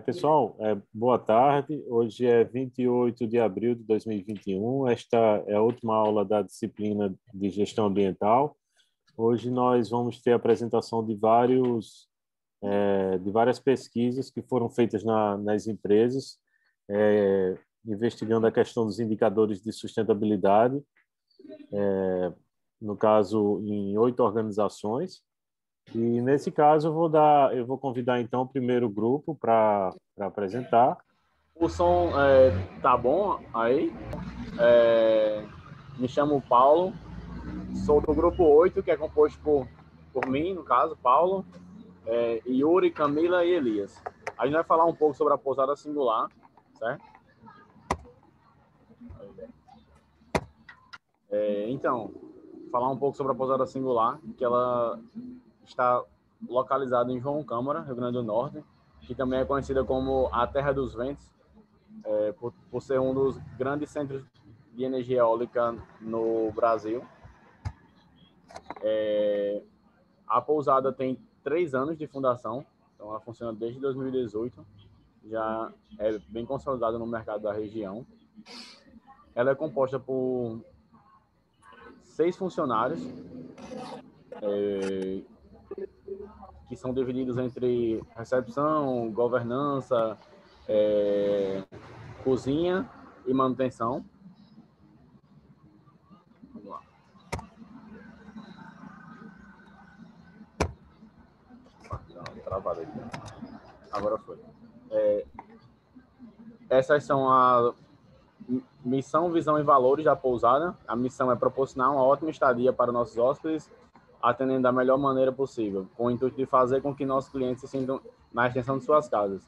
Pessoal, boa tarde. Hoje é 28 de abril de 2021. Esta é a última aula da disciplina de gestão ambiental. Hoje nós vamos ter a apresentação de várias pesquisas que foram feitas nas empresas, investigando a questão dos indicadores de sustentabilidade, no caso, em 8 organizações. E nesse caso eu vou convidar então o primeiro grupo para apresentar. O som tá bom aí? Me chamo Paulo, sou do grupo 8, que é composto por mim, no caso, Paulo, Yuri, Camila e Elias. A gente vai falar um pouco sobre a pousada singular, certo? Então, falar um pouco sobre a pousada singular, que ela está localizada em João Câmara, Rio Grande do Norte, que também é conhecida como a Terra dos Ventos, por ser um dos grandes centros de energia eólica no Brasil. A pousada tem 3 anos de fundação, então ela funciona desde 2018, já é bem consolidada no mercado da região. Ela é composta por 6 funcionários, que são divididos entre recepção, governança, cozinha e manutenção. Vamos lá. Travado aqui. Agora foi. Essas são a missão, visão e valores da pousada. A missão é proporcionar uma ótima estadia para nossos hóspedes, atendendo da melhor maneira possível, com o intuito de fazer com que nossos clientes se sintam na extensão de suas casas.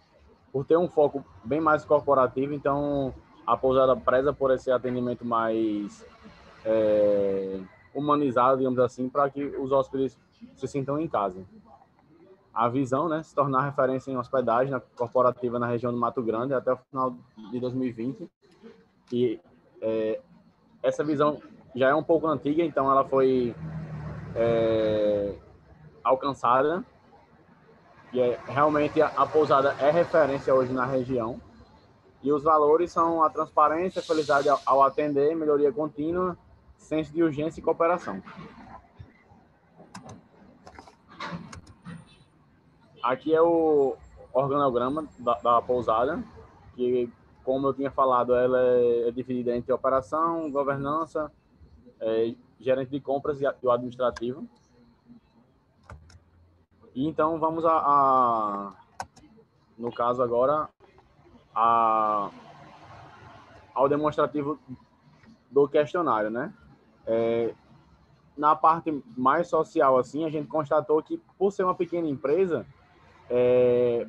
Por ter um foco bem mais corporativo, então a pousada preza por esse atendimento mais humanizado, digamos assim, para que os hóspedes se sintam em casa. A visão, né, se tornar referência em hospedagem corporativa na região do Mato Grande até o final de 2020. E essa visão já é um pouco antiga, então ela foi alcançada. E realmente a pousada é referência hoje na região. E os valores são a transparência, felicidade ao atender, melhoria contínua, senso de urgência e cooperação. Aqui é o organograma da pousada, que, como eu tinha falado, ela é dividida entre operação, governança, gerente de compras e o administrativo. E então vamos no caso agora, ao demonstrativo do questionário, né? Na parte mais social, assim, a gente constatou que, por ser uma pequena empresa,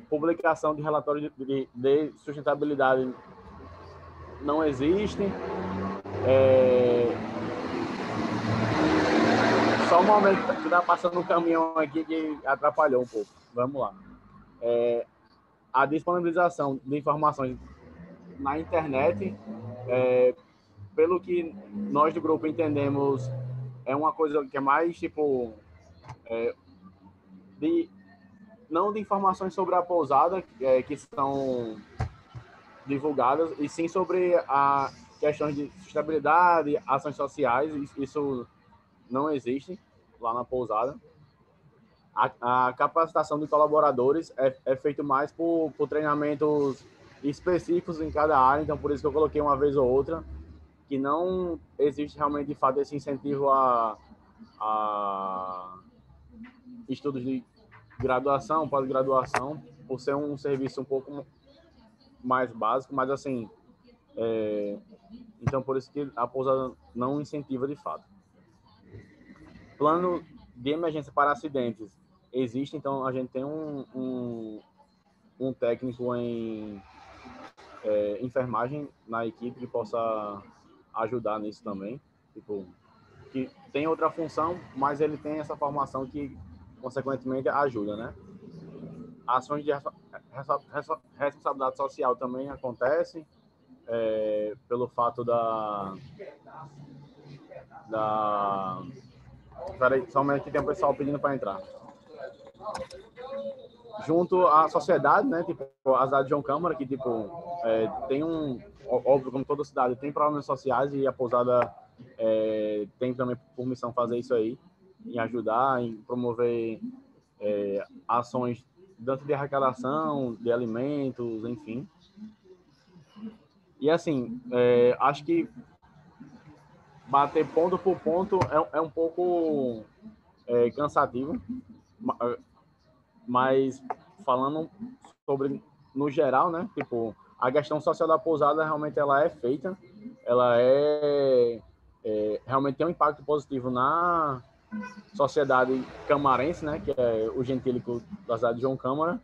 publicação de relatório de sustentabilidade não existe. Só um momento que está passando um caminhão aqui que atrapalhou um pouco. Vamos lá. A disponibilização de informações na internet, pelo que nós do grupo entendemos, é uma coisa que é mais tipo não de informações sobre a pousada que são divulgadas, e sim sobre a questões de sustentabilidade, ações sociais. Isso não existe lá na pousada. A capacitação de colaboradores é feito mais por treinamentos específicos em cada área, então por isso que eu coloquei uma vez ou outra, que não existe realmente de fato esse incentivo a estudos de graduação, pós-graduação, por ser um serviço um pouco mais básico, mas assim, então por isso que a pousada não incentiva de fato. Plano de emergência para acidentes existe, então a gente tem um técnico em enfermagem na equipe que possa ajudar nisso também, tipo, que tem outra função, mas ele tem essa formação que consequentemente ajuda, né? Ações de responsabilidade social também acontecem, pelo fato Peraí, só um momento que tem um pessoal pedindo para entrar. junto à sociedade, né? Tipo, a cidade de João Câmara, que tipo tem óbvio, como toda cidade, tem problemas sociais e a pousada tem também por missão fazer isso aí, em ajudar, em promover ações tanto de arrecadação, de alimentos, enfim. E assim, acho que bater ponto por ponto é um pouco cansativo, mas falando sobre no geral, né? Tipo, a questão social da pousada realmente ela é feita, ela realmente tem um impacto positivo na sociedade camarense, né? Que é o gentílico da cidade de João Câmara,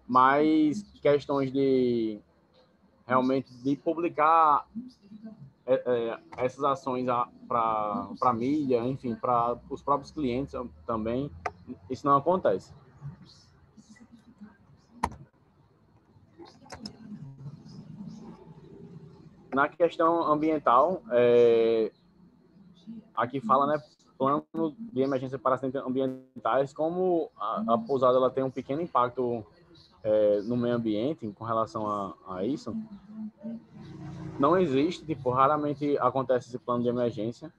mas questões de realmente de publicar essas ações para a mídia, enfim, para os próprios clientes também, isso não acontece. Na questão ambiental, aqui fala, né, plano de emergência para acidentes ambientais, como a pousada ela tem um pequeno impacto no meio ambiente com relação a isso, não existe, tipo, raramente acontece esse plano de emergência.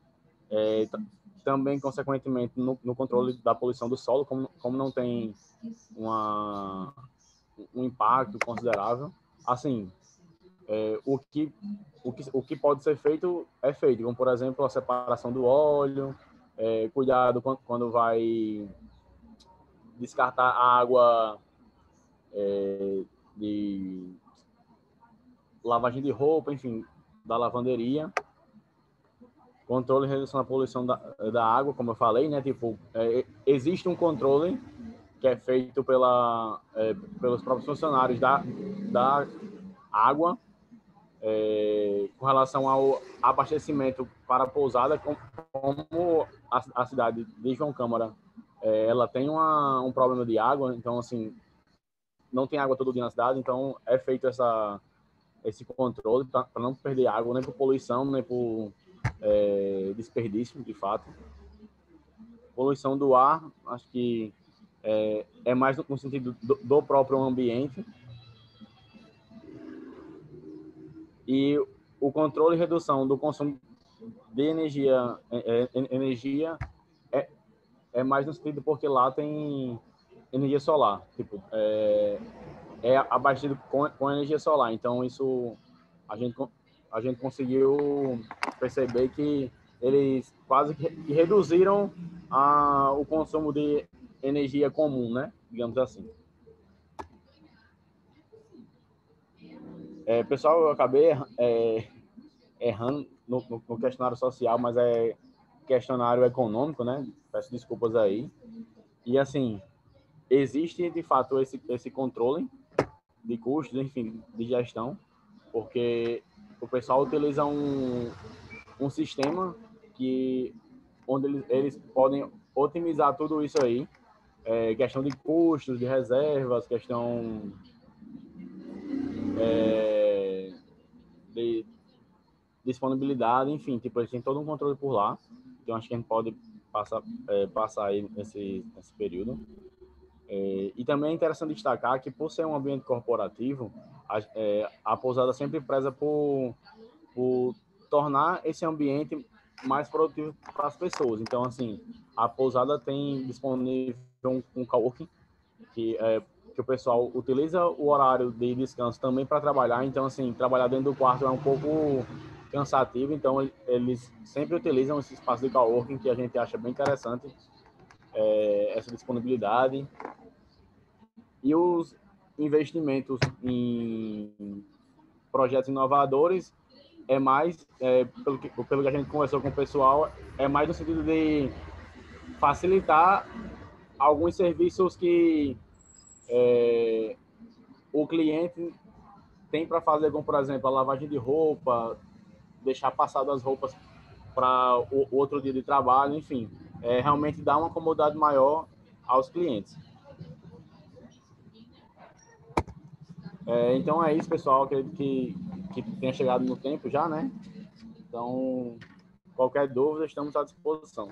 Também, consequentemente, no controle da poluição do solo, como não tem um impacto considerável, assim, o que pode ser feito é feito, como, por exemplo, a separação do óleo, cuidado quando vai descartar a água de lavagem de roupa, enfim, da lavanderia, controle e redução da poluição da água, como eu falei, né? Tipo, existe um controle que é feito pelos próprios funcionários da água, com relação ao abastecimento para a pousada, como a cidade de João Câmara, ela tem um problema de água, então, assim, não tem água todo dia na cidade, então é feito esse controle para não perder água, nem por poluição, nem por desperdício, de fato. Poluição do ar, acho que é mais no sentido do próprio ambiente. E o controle e redução do consumo de energia é mais no sentido porque lá tem energia solar, tipo, abastecido com energia solar. Então, isso a gente conseguiu perceber que eles quase que reduziram o consumo de energia comum, né? Digamos assim. Pessoal, eu acabei errando no questionário social, mas é questionário econômico, né? Peço desculpas aí. E, assim, existe, de fato, esse controle de custos, enfim, de gestão, porque o pessoal utiliza um sistema onde eles podem otimizar tudo isso aí, questão de custos, de reservas, questão de disponibilidade, enfim, tipo, eles têm todo um controle por lá, então acho que a gente pode passar aí nesse período. E também é interessante destacar que, por ser um ambiente corporativo, a pousada sempre preza por tornar esse ambiente mais produtivo para as pessoas. Então, assim, a pousada tem disponível um coworking que o pessoal utiliza o horário de descanso também para trabalhar. Então, assim, trabalhar dentro do quarto é um pouco cansativo. Então, eles sempre utilizam esse espaço de coworking, que a gente acha bem interessante, essa disponibilidade. E os investimentos em projetos inovadores é mais, pelo que a gente conversou com o pessoal, é mais no sentido de facilitar alguns serviços que o cliente tem para fazer, como, por exemplo, a lavagem de roupa, deixar passado as roupas para o outro dia de trabalho, enfim, realmente dá uma comodidade maior aos clientes. Então é isso, pessoal, acredito que tenha chegado no tempo já, né? Então, qualquer dúvida, estamos à disposição.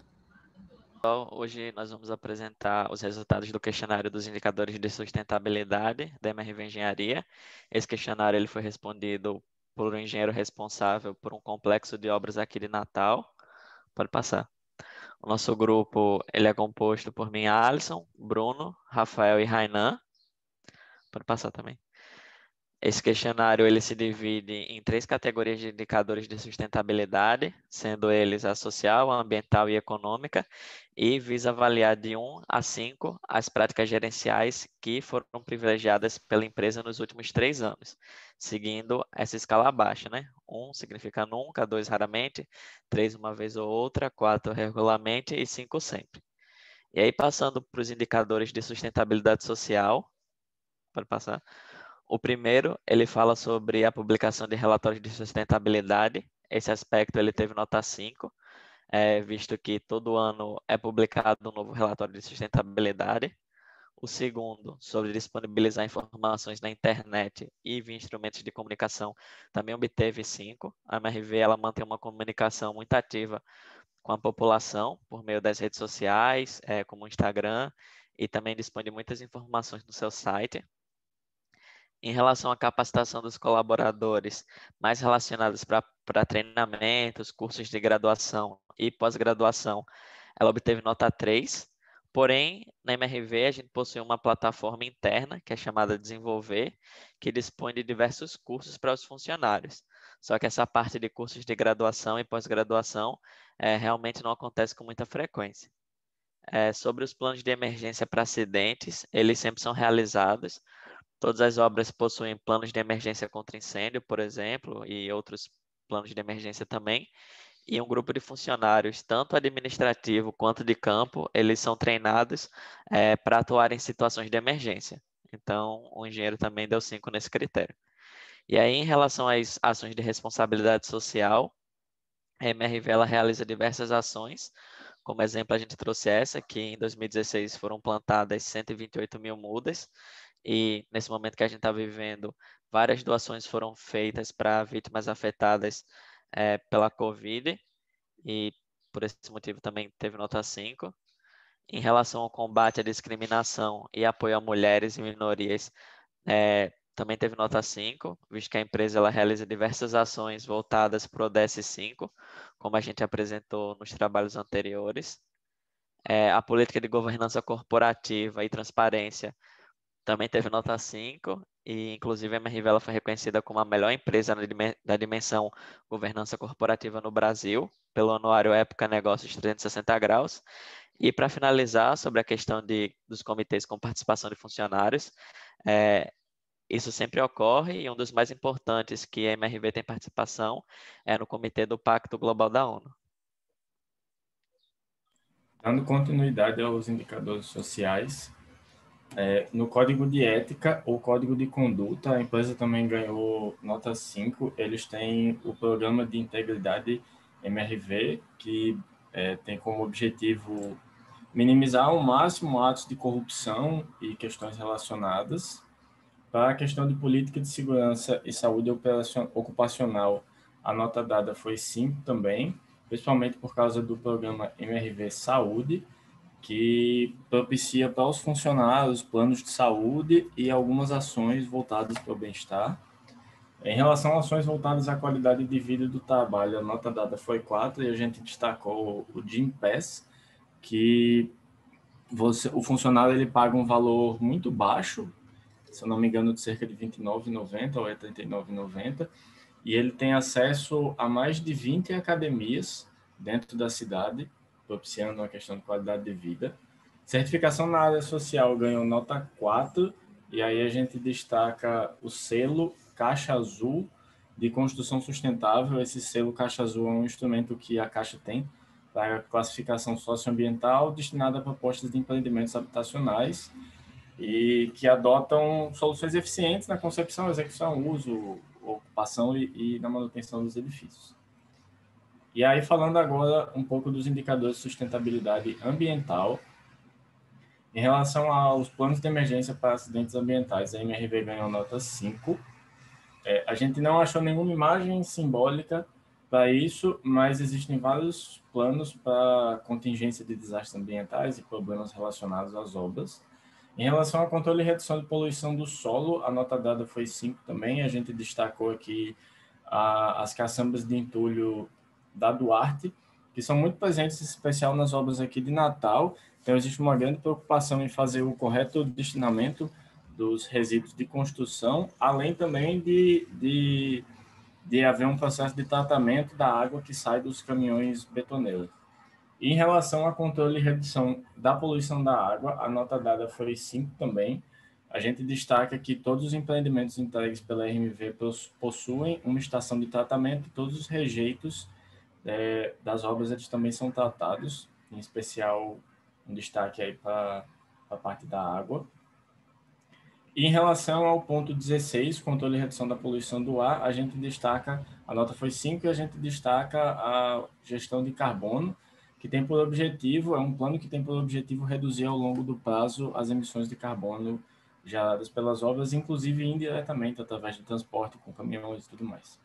Hoje nós vamos apresentar os resultados do questionário dos indicadores de sustentabilidade da MRV Engenharia. Esse questionário ele foi respondido por um engenheiro responsável por um complexo de obras aqui de Natal. Pode passar. O nosso grupo ele é composto por mim, Alisson, Bruno, Rafael e Rainan. Pode passar também. Esse questionário ele se divide em 3 categorias de indicadores de sustentabilidade, sendo eles a social, a ambiental e econômica, e visa avaliar de 1 a 5 as práticas gerenciais que foram privilegiadas pela empresa nos últimos 3 anos, seguindo essa escala abaixo, né? 1 significa nunca, 2 raramente, 3 uma vez ou outra, 4 regularmente e 5 sempre. E aí passando para os indicadores de sustentabilidade social, pode passar. O primeiro, ele fala sobre a publicação de relatórios de sustentabilidade. Esse aspecto ele teve nota 5, visto que todo ano é publicado um novo relatório de sustentabilidade. O segundo, sobre disponibilizar informações na internet e via instrumentos de comunicação, também obteve 5. A MRV ela mantém uma comunicação muito ativa com a população por meio das redes sociais, como o Instagram, e também dispõe de muitas informações no seu site. Em relação à capacitação dos colaboradores, mais relacionadas para treinamentos, cursos de graduação e pós-graduação, ela obteve nota 3. Porém, na MRV, a gente possui uma plataforma interna, que é chamada Desenvolver, que dispõe de diversos cursos para os funcionários. Só que essa parte de cursos de graduação e pós-graduação realmente não acontece com muita frequência. Sobre os planos de emergência para acidentes, eles sempre são realizados. Todas as obras possuem planos de emergência contra incêndio, por exemplo, e outros planos de emergência também. E um grupo de funcionários, tanto administrativo quanto de campo, eles são treinados para atuar em situações de emergência. Então, o engenheiro também deu 5 nesse critério. E aí, em relação às ações de responsabilidade social, a MRV ela realiza diversas ações. Como exemplo, a gente trouxe essa, que em 2016 foram plantadas 128 mil mudas, e nesse momento que a gente está vivendo, várias doações foram feitas para vítimas afetadas pela Covid, e por esse motivo também teve nota 5. Em relação ao combate à discriminação e apoio a mulheres e minorias, também teve nota 5, visto que a empresa ela realiza diversas ações voltadas para o DS5, como a gente apresentou nos trabalhos anteriores. A política de governança corporativa e transparência também teve nota 5, e inclusive a MRV ela foi reconhecida como a melhor empresa da dimensão governança corporativa no Brasil, pelo anuário Época Negócios 360 Graus. E para finalizar, sobre a questão dos comitês com participação de funcionários, isso sempre ocorre, e um dos mais importantes que a MRV tem participação é no Comitê do Pacto Global da ONU. Dando continuidade aos indicadores sociais, no Código de Ética ou Código de Conduta, a empresa também ganhou nota 5. Eles têm o Programa de Integridade MRV, que tem como objetivo minimizar ao máximo atos de corrupção e questões relacionadas. Para a questão de política de segurança e saúde ocupacional, a nota dada foi 5 também, principalmente por causa do programa MRV Saúde, que propicia para os funcionários planos de saúde e algumas ações voltadas para o bem-estar. Em relação a ações voltadas à qualidade de vida do trabalho, a nota dada foi 4, e a gente destacou o Gympass, que o funcionário ele paga um valor muito baixo, se eu não me engano, de cerca de R$ 29,90 ou R$ 39,90, e ele tem acesso a mais de 20 academias dentro da cidade, propiciando uma questão de qualidade de vida. Certificação na área social ganhou nota 4, e aí a gente destaca o selo Caixa Azul de construção sustentável. Esse selo Caixa Azul é um instrumento que a Caixa tem para classificação socioambiental destinada a propostas de empreendimentos habitacionais e que adotam soluções eficientes na concepção, execução, uso, ocupação e na manutenção dos edifícios. E aí, falando agora um pouco dos indicadores de sustentabilidade ambiental, em relação aos planos de emergência para acidentes ambientais, a MRV ganhou nota 5. A gente não achou nenhuma imagem simbólica para isso, mas existem vários planos para contingência de desastres ambientais e problemas relacionados às obras. Em relação ao controle e redução de poluição do solo, a nota dada foi 5 também. A gente destacou aqui as caçambas de entulho da Duarte, que são muito presentes, em especial nas obras aqui de Natal. Então, existe uma grande preocupação em fazer o correto destinamento dos resíduos de construção, além também de haver um processo de tratamento da água que sai dos caminhões betoneiros. Em relação ao controle e redução da poluição da água, a nota dada foi 5 também. A gente destaca que todos os empreendimentos entregues pela RMV possuem uma estação de tratamento e todos os rejeitos das obras eles também são tratados, em especial um destaque aí para a parte da água. E em relação ao ponto 16, controle e redução da poluição do ar, a gente destaca, a nota foi 5, e a gente destaca a gestão de carbono, que tem por objetivo, é um plano que tem por objetivo reduzir ao longo do prazo as emissões de carbono geradas pelas obras, inclusive indiretamente através do transporte com caminhões e tudo mais.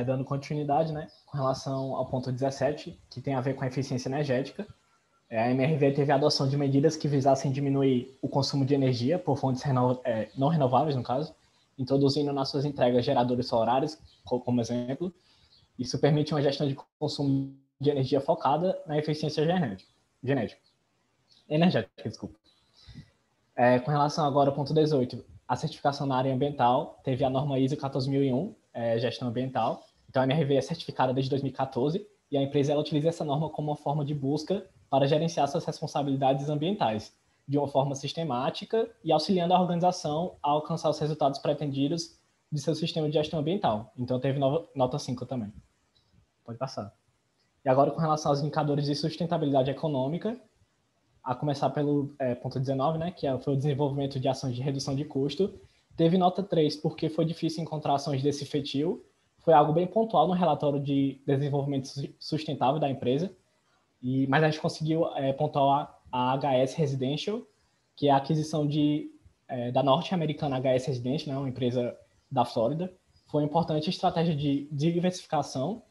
Dando continuidade, né, com relação ao ponto 17, que tem a ver com a eficiência energética, a MRV teve a adoção de medidas que visassem diminuir o consumo de energia por fontes não renováveis, no caso, introduzindo nas suas entregas geradores solares, como exemplo. Isso permite uma gestão de consumo de energia focada na eficiência energética. Com relação agora ao ponto 18, a certificação na área ambiental teve a norma ISO 14001, gestão ambiental. Então, a MRV é certificada desde 2014 e a empresa ela utiliza essa norma como uma forma de busca para gerenciar suas responsabilidades ambientais de uma forma sistemática e auxiliando a organização a alcançar os resultados pretendidos de seu sistema de gestão ambiental. Então, teve nota 5 também. Pode passar. E agora, com relação aos indicadores de sustentabilidade econômica, a começar pelo ponto 19, né, que foi o desenvolvimento de ações de redução de custo, teve nota 3 porque foi difícil encontrar ações desse feitio, foi algo bem pontual no relatório de desenvolvimento sustentável da empresa, mas a gente conseguiu pontuar a HS Residential, que é a aquisição da norte-americana HS Residential, né, uma empresa da Flórida. Foi uma importante estratégia de diversificação,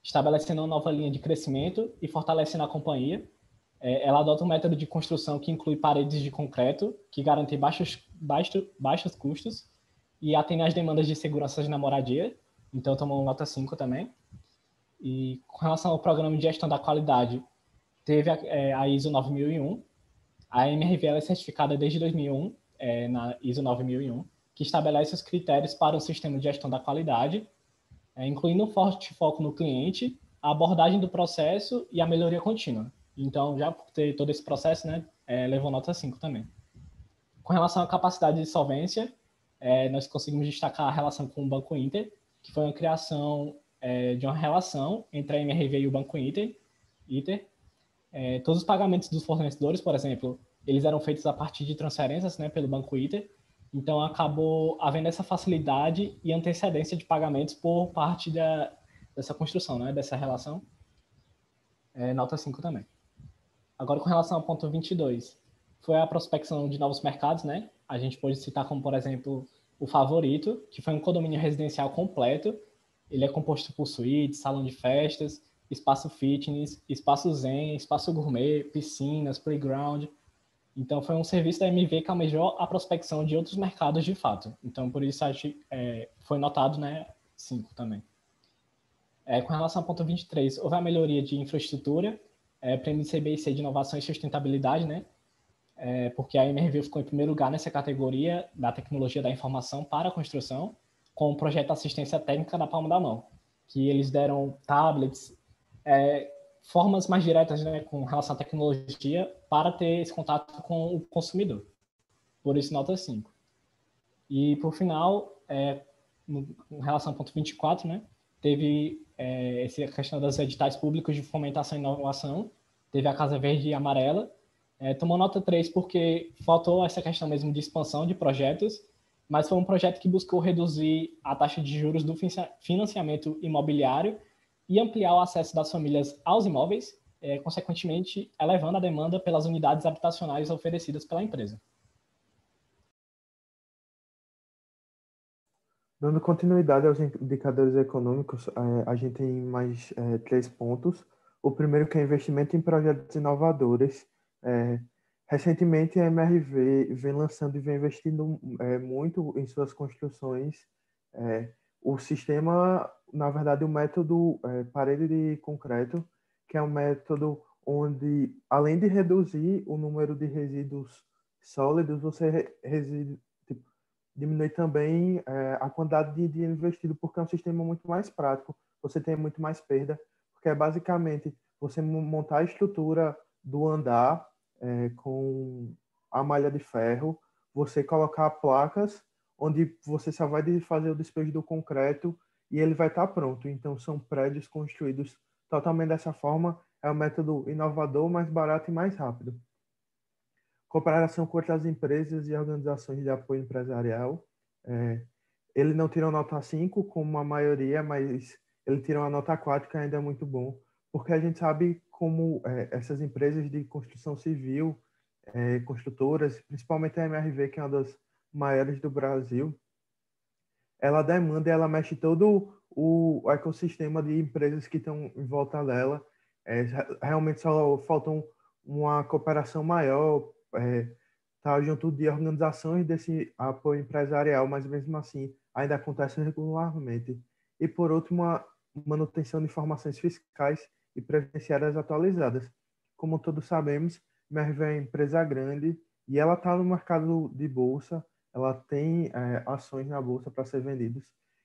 estabelecendo uma nova linha de crescimento e fortalecendo a companhia. Ela adota um método de construção que inclui paredes de concreto, que garantem baixos custos e atende às demandas de segurança na moradia. Então, tomou nota 5 também. E com relação ao programa de gestão da qualidade, teve a ISO 9001. A MRV é certificada desde 2001, na ISO 9001, que estabelece os critérios para o sistema de gestão da qualidade, incluindo um forte foco no cliente, a abordagem do processo e a melhoria contínua. Então, já por ter todo esse processo, né, levou nota 5 também. Com relação à capacidade de solvência, nós conseguimos destacar a relação com o Banco Inter, que foi uma criação de uma relação entre a MRV e o Banco Inter. Todos os pagamentos dos fornecedores, por exemplo, eles eram feitos a partir de transferências, né, pelo Banco Inter. Então, acabou havendo essa facilidade e antecedência de pagamentos por parte dessa construção, né, dessa relação. Nota 5 também. Agora, com relação ao ponto 22, foi a prospecção de novos mercados, né? A gente pode citar como, por exemplo, o Favorito, que foi um condomínio residencial completo. Ele é composto por suítes, salão de festas, espaço fitness, espaço zen, espaço gourmet, piscinas, playground. Então, foi um serviço da MV que almejou a prospecção de outros mercados de fato. Então, por isso, foi notado, né, 5 também. Com relação ao ponto 23, houve a melhoria de infraestrutura, prêmio CBIC de inovação e sustentabilidade, né? Porque a MRV ficou em primeiro lugar nessa categoria da tecnologia da informação para a construção, com o projeto Assistência Técnica na Palma da Mão, que eles deram tablets, formas mais diretas, né, com relação à tecnologia para ter esse contato com o consumidor. Por isso, nota 5. E, por final, em relação ao ponto 24, né, teve essa questão dos editais públicos de fomentação e inovação, teve a Casa Verde e Amarela, tomou nota 3 porque faltou essa questão mesmo de expansão de projetos, mas foi um projeto que buscou reduzir a taxa de juros do financiamento imobiliário e ampliar o acesso das famílias aos imóveis, consequentemente elevando a demanda pelas unidades habitacionais oferecidas pela empresa. Dando continuidade aos indicadores econômicos, a gente tem mais 3 pontos. O primeiro que é investimento em projetos inovadores. Recentemente, a MRV vem lançando e vem investindo muito em suas construções. O sistema, na verdade, o método parede de concreto, que é um método onde, além de reduzir o número de resíduos sólidos, você diminui também a quantidade de dinheiro investido, porque é um sistema muito mais prático, você tem muito mais perda, porque é basicamente você montar a estrutura do andar com a malha de ferro, você colocar placas onde você só vai fazer o despejo do concreto e ele vai estar pronto. Então, são prédios construídos totalmente dessa forma. É um método inovador, mais barato e mais rápido. Comparação com outras empresas e organizações de apoio empresarial, ele não tirou nota 5, como a maioria, mas ele tirou uma nota 4, que ainda é muito bom, porque a gente sabe como essas empresas de construção civil, construtoras, principalmente a MRV, que é uma das maiores do Brasil, ela demanda e ela mexe todo o ecossistema de empresas que estão em volta dela. Realmente só faltam uma cooperação maior, tá junto de organizações desse apoio empresarial, mas mesmo assim ainda acontece regularmente. E por último, a manutenção de informações fiscais e previdenciárias atualizadas. Como todos sabemos, MRV é uma empresa grande e ela está no mercado de bolsa, ela tem ações na bolsa para ser vendidas,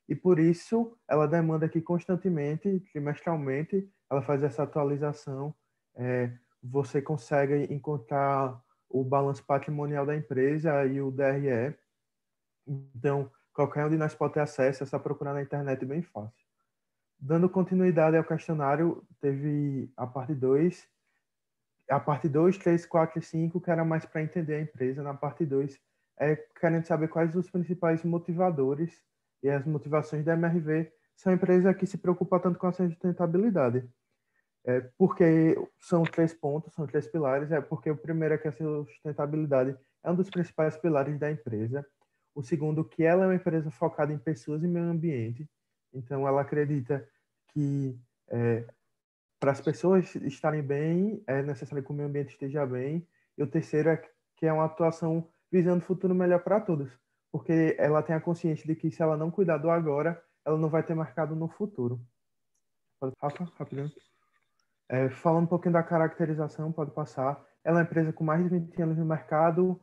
e por isso ela demanda que constantemente, trimestralmente, ela faz essa atualização. Você consegue encontrar o balanço patrimonial da empresa e o DRE. Então, qualquer um de nós pode ter acesso, é só procurar na internet bem fácil. Dando continuidade ao questionário, teve a parte 2, 3, 4 e 5, que era mais para entender a empresa. Na parte 2, querendo saber quais os principais motivadores e as motivações da MRV. São empresas que se preocupam tanto com a sustentabilidade. Porque são 3 pontos, são 3 pilares. Porque o primeiro é que a sustentabilidade é um dos principais pilares da empresa. O segundo, que ela é uma empresa focada em pessoas e meio ambiente. Então, ela acredita que para as pessoas estarem bem, é necessário que o meio ambiente esteja bem. E o terceiro é que é uma atuação visando um futuro melhor para todos. Porque ela tem a consciência de que se ela não cuidar do agora, ela não vai ter mercado no futuro. Rafa, rapidinho. Falando um pouquinho da caracterização, pode passar. Ela é uma empresa com mais de 20 anos no mercado.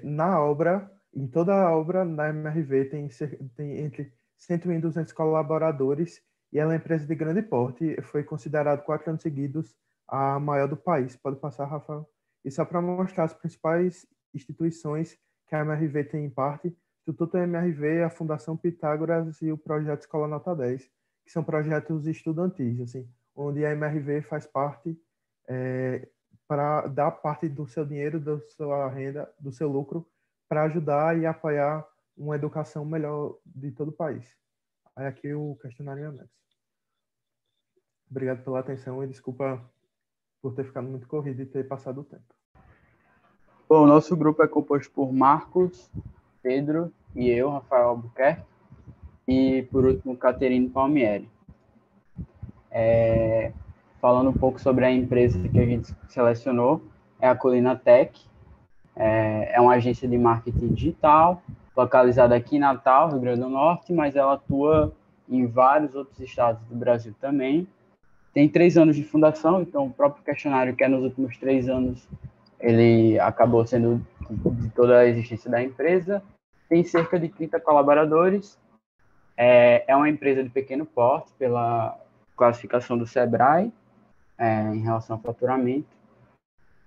Na obra, em toda a obra, na MRV, tem entre 100 e 200 colaboradores, e ela é uma empresa de grande porte. Foi considerado 4 anos seguidos a maior do país. Pode passar, Rafael. E só para mostrar as principais instituições que a MRV tem em parte: Instituto MRV, a Fundação Pitágoras e o Projeto Escola Nota 10, que são projetos estudantis, assim, onde a MRV faz parte para dar parte do seu dinheiro, da sua renda, do seu lucro, para ajudar e apoiar uma educação melhor de todo o país. Aí aqui o questionário anexo. Obrigado pela atenção e desculpa por ter ficado muito corrido e ter passado o tempo. Bom, o nosso grupo é composto por Marcos, Pedro e eu, Rafael Albuquerque, e por último, Caterine Palmieri. Falando um pouco sobre a empresa que a gente selecionou, é a Colina Tech. É uma agência de marketing digital, localizada aqui em Natal, Rio Grande do Norte, mas ela atua em vários outros estados do Brasil também. Tem 3 anos de fundação, então o próprio questionário, que é nos últimos 3 anos, ele acabou sendo de toda a existência da empresa. Tem cerca de 30 colaboradores. É uma empresa de pequeno porte, pela classificação do Sebrae, em relação ao faturamento.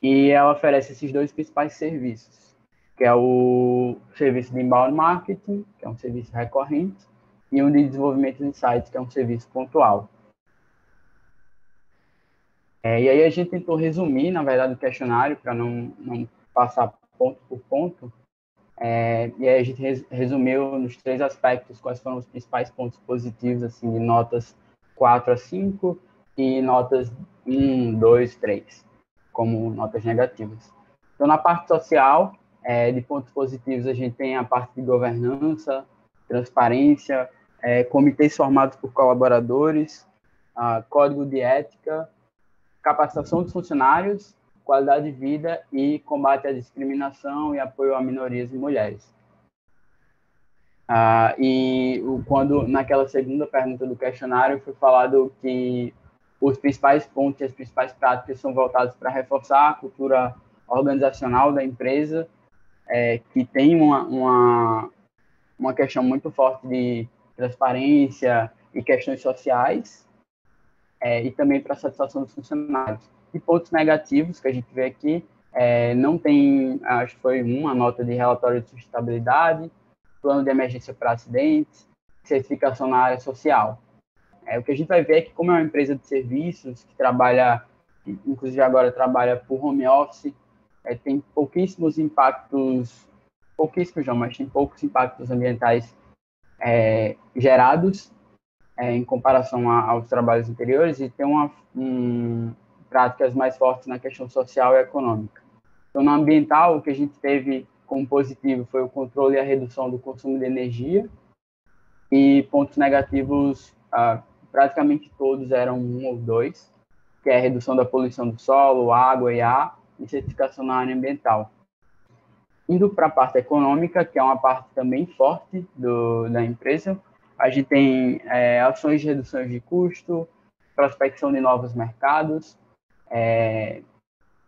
E ela oferece esses 2 principais serviços, que é o serviço de inbound marketing, que é um serviço recorrente, e um de desenvolvimento de insights, que é um serviço pontual. E aí a gente tentou resumir, na verdade, o questionário, para não passar ponto por ponto. E aí a gente resumiu nos 3 aspectos quais foram os principais pontos positivos, assim, de notas 4 a 5 e notas 1, 2, 3, como notas negativas. Então, na parte social, de pontos positivos, a gente tem a parte de governança, transparência, comitês formados por colaboradores, código de ética, capacitação dos funcionários, qualidade de vida e combate à discriminação e apoio a minorias e mulheres. Quando naquela segunda pergunta do questionário foi falado que os principais pontos e as principais práticas são voltados para reforçar a cultura organizacional da empresa, que tem uma questão muito forte de transparência e questões sociais, e também para a satisfação dos funcionários. E pontos negativos que a gente vê aqui, não tem, acho que foi uma nota de relatório de sustentabilidade, plano de emergência para acidentes, certificação na área social. O que a gente vai ver é que, como é uma empresa de serviços, que trabalha, inclusive agora trabalha por home office, tem pouquíssimos impactos, mas tem poucos impactos ambientais gerados em comparação aos trabalhos anteriores, e tem práticas mais fortes na questão social e econômica. Então, no ambiental, o que a gente teve como positivo foi o controle e a redução do consumo de energia, e pontos negativos, praticamente todos eram 1 ou 2, que é a redução da poluição do solo, água e ar, e certificação na área ambiental. Indo para a parte econômica, que é uma parte também forte da empresa, a gente tem ações de redução de custo, prospecção de novos mercados,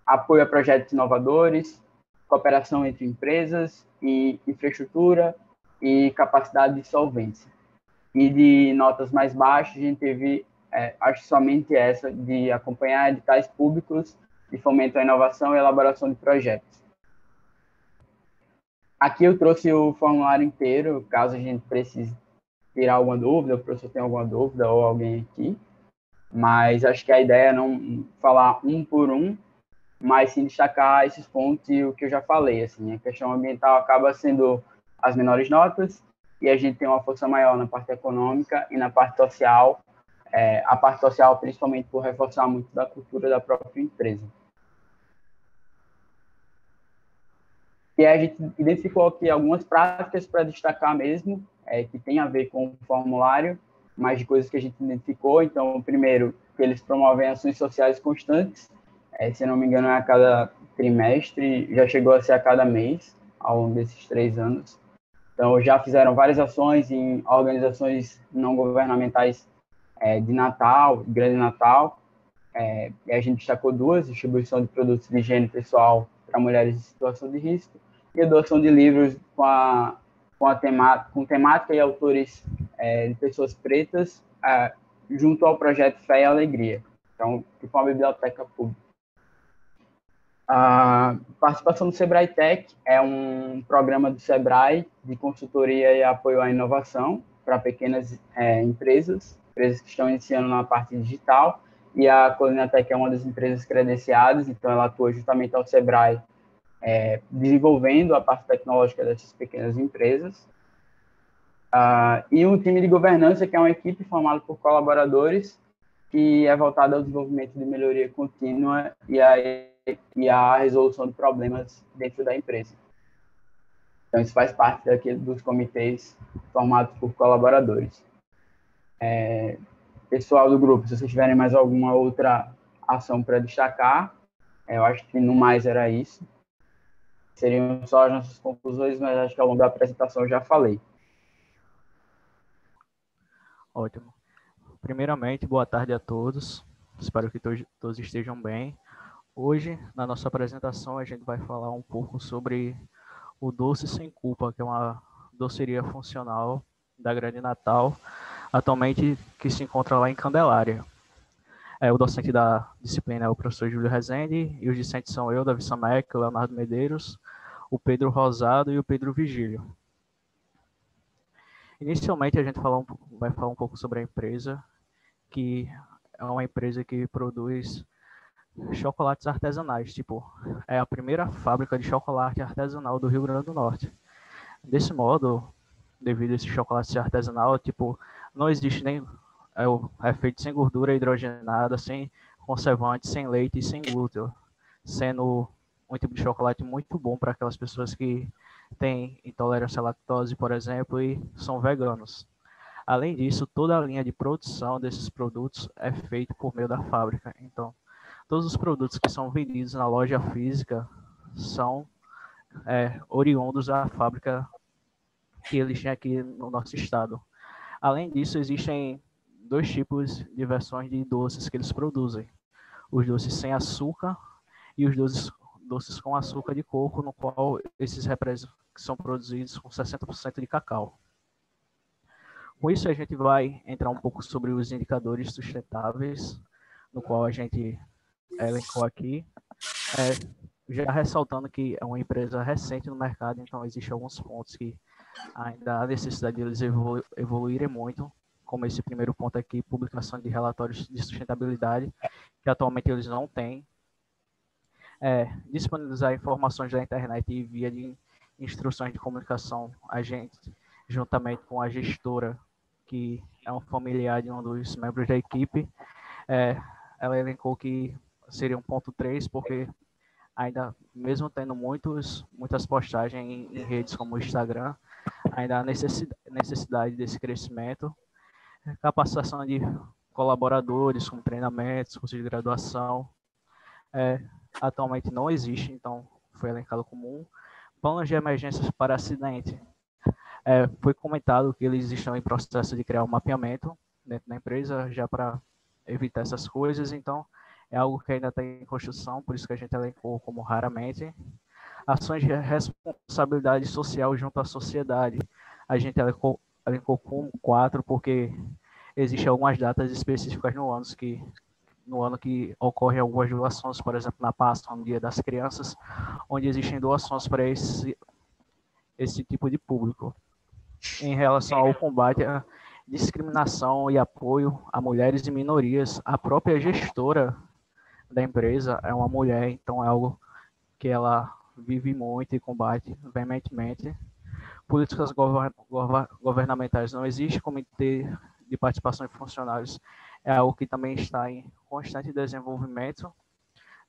apoio a projetos inovadores, cooperação entre empresas e infraestrutura e capacidade de solvência. E de notas mais baixas, a gente teve, acho que somente essa, de acompanhar editais públicos de fomento à inovação e elaboração de projetos. Aqui eu trouxe o formulário inteiro, caso a gente precise tirar alguma dúvida, o professor tem alguma dúvida ou alguém aqui, mas acho que a ideia é não falar um por um, mas sim destacar esses pontos e o que eu já falei, assim, a questão ambiental acaba sendo as menores notas, e a gente tem uma força maior na parte econômica e na parte social, a parte social principalmente por reforçar muito da cultura da própria empresa. E a gente identificou aqui algumas práticas para destacar mesmo, que tem a ver com o formulário, mas de coisas que a gente identificou. Então, primeiro, que eles promovem ações sociais constantes, se não me engano, é a cada trimestre, já chegou a ser a cada mês, ao longo desses 3 anos. Então, já fizeram várias ações em organizações não governamentais de Natal, Grande Natal, e a gente destacou 2, distribuição de produtos de higiene pessoal para mulheres em situação de risco, e a doação de livros com temática e autores de pessoas pretas, junto ao projeto Fé e Alegria, então, tipo uma biblioteca pública. A participação do Sebrae Tech é um programa do Sebrae de consultoria e apoio à inovação para pequenas empresas que estão iniciando na parte digital, e a Colina Tech é uma das empresas credenciadas, então ela atua justamente ao Sebrae, desenvolvendo a parte tecnológica dessas pequenas empresas. E um time de governança, que é uma equipe formada por colaboradores, que é voltada ao desenvolvimento de melhoria contínua e a resolução de problemas dentro da empresa. Então, isso faz parte dos comitês formados por colaboradores. Pessoal do grupo, se vocês tiverem mais alguma outra ação para destacar, eu acho que no mais era isso. Seriam só as nossas conclusões, mas acho que ao longo da apresentação eu já falei. Ótimo. Primeiramente, boa tarde a todos. Espero que todos estejam bem. Hoje, na nossa apresentação, a gente vai falar um pouco sobre o Doce Sem Culpa, que é uma doceria funcional da Grande Natal, atualmente que se encontra lá em Candelária. O docente da disciplina é o professor Júlio Rezende, e os discentes são eu, Davi Samek, o Leonardo Medeiros, o Pedro Rosado e o Pedro Vigílio. Inicialmente, a gente vai falar um pouco sobre a empresa, que é uma empresa que produz chocolates artesanais, é a primeira fábrica de chocolate artesanal do Rio Grande do Norte. Desse modo, devido a esse chocolate ser artesanal, não existe nem... É feito sem gordura hidrogenada, sem conservante, sem leite e sem glúten, sendo um tipo de chocolate muito bom para aquelas pessoas que têm intolerância à lactose, por exemplo, e são veganos. Além disso, toda a linha de produção desses produtos é feita por meio da fábrica. Então, todos os produtos que são vendidos na loja física são oriundos da fábrica que eles têm aqui no nosso estado. Além disso, existem dois tipos de versões de doces que eles produzem. Os doces sem açúcar e os doces com açúcar de coco, no qual esses são produzidos com 60% de cacau. Com isso, a gente vai entrar um pouco sobre os indicadores sustentáveis, no qual a gente elencou aqui, já ressaltando que é uma empresa recente no mercado, então existem alguns pontos que ainda há necessidade de eles evoluírem muito, como esse primeiro ponto aqui, publicação de relatórios de sustentabilidade, que atualmente eles não têm. Disponibilizar informações da internet e via de instruções de comunicação, a gente, juntamente com a gestora, que é um familiar de um dos membros da equipe, ela elencou que seria um ponto 3, porque ainda, mesmo tendo muitas postagens em redes como o Instagram, ainda há necessidade desse crescimento, capacitação de colaboradores com treinamentos, cursos de graduação, atualmente não existe, então foi elencado como um. Planos de emergências para acidente. Foi comentado que eles estão em processo de criar um mapeamento dentro da empresa, já para evitar essas coisas, então é algo que ainda está em construção, por isso que a gente elencou como raramente. Ações de responsabilidade social junto à sociedade. A gente elencou como 4, porque existem algumas datas específicas no ano que ocorrem algumas doações, por exemplo, na Páscoa, no Dia das Crianças, onde existem doações para esse tipo de público. Em relação ao combate à discriminação e apoio a mulheres e minorias, a própria gestora da empresa é uma mulher, então é algo que ela vive muito e combate veementemente. Políticas governamentais, não existe comitê de participação de funcionários, é algo que também está em constante desenvolvimento,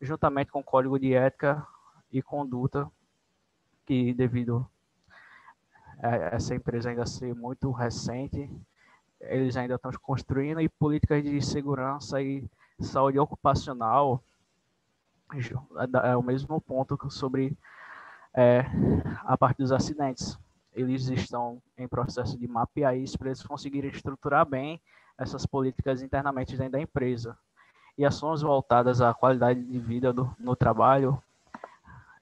juntamente com o Código de Ética e Conduta, que devido a essa empresa ainda ser muito recente, eles ainda estão construindo, e políticas de segurança e saúde ocupacional, é o mesmo ponto sobre a parte dos acidentes. Eles estão em processo de mapear isso para eles conseguirem estruturar bem essas políticas internamente dentro da empresa. E ações voltadas à qualidade de vida no trabalho,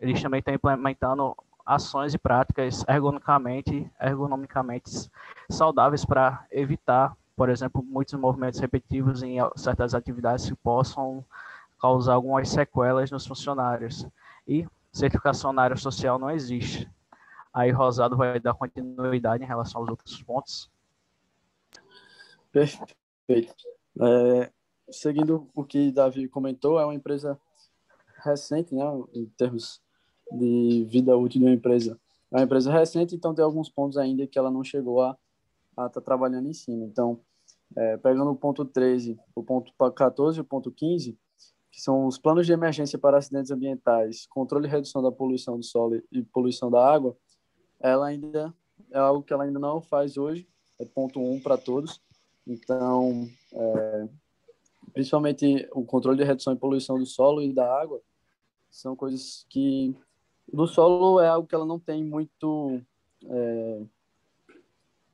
eles também estão implementando ações e práticas ergonomicamente saudáveis para evitar, por exemplo, muitos movimentos repetitivos em certas atividades que possam causar algumas sequelas nos funcionários. E certificação na área social não existe. Aí Rosado vai dar continuidade em relação aos outros pontos. Perfeito. Seguindo o que Davi comentou, é uma empresa recente, né, em termos de vida útil de uma empresa. É uma empresa recente, então tem alguns pontos ainda que ela não chegou a estar trabalhando em cima. Então, pegando o ponto 13, o ponto 14 e o ponto 15, que são os planos de emergência para acidentes ambientais, controle e redução da poluição do solo e poluição da água, ela ainda é algo que ela ainda não faz hoje, é ponto 1 para todos. Então, principalmente o controle de redução e poluição do solo e da água, são coisas que do solo é algo que ela não tem muito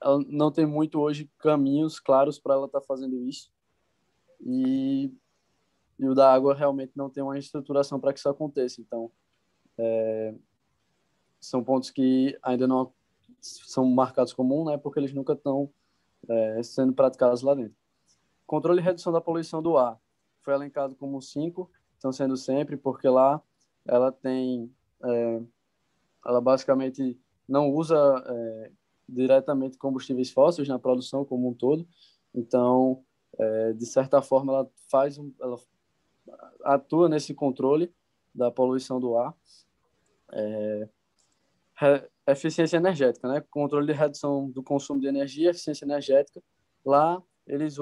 ela não tem muito hoje caminhos claros para ela estar fazendo isso, e o da água realmente não tem uma estruturação para que isso aconteça. Então são pontos que ainda não são marcados como né, porque eles nunca estão sendo praticados lá dentro. Controle e redução da poluição do ar foi elencado como 5, estão sendo sempre, porque lá ela tem ela basicamente não usa diretamente combustíveis fósseis na produção como um todo. Então, de certa forma, ela atua nesse controle da poluição do ar. Eficiência energética, né? Controle de redução do consumo de energia, eficiência energética. Lá, eles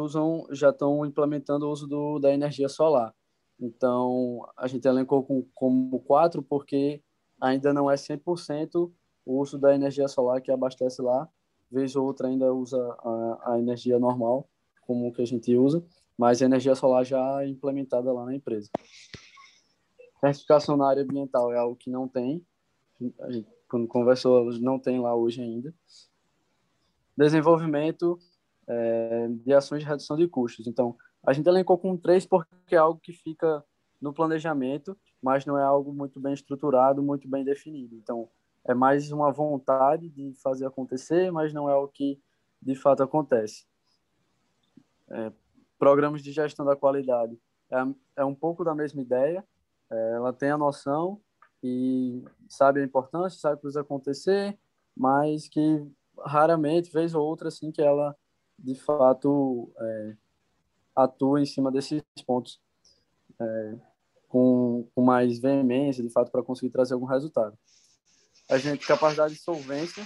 já estão implementando o uso da energia solar. Então, a gente elencou como 4, porque ainda não é 100% o uso da energia solar que abastece lá, vez ou outra ainda usa a energia normal, como o que a gente usa, mas a energia solar já é implementada lá na empresa. Certificação na área ambiental é algo que não tem, a gente, quando conversou, não tem lá hoje ainda. Desenvolvimento de ações de redução de custos. Então, a gente elencou com 3 porque é algo que fica no planejamento, mas não é algo muito bem estruturado, muito bem definido. Então, é mais uma vontade de fazer acontecer, mas não é o que de fato acontece. Programas de gestão da qualidade é um pouco da mesma ideia. Ela tem a noção e sabe a importância, sabe o que precisa acontecer, mas que raramente, vez ou outra, assim, que ela de fato atua em cima desses pontos com mais veemência, de fato, para conseguir trazer algum resultado. A gente, capacidade de solvência,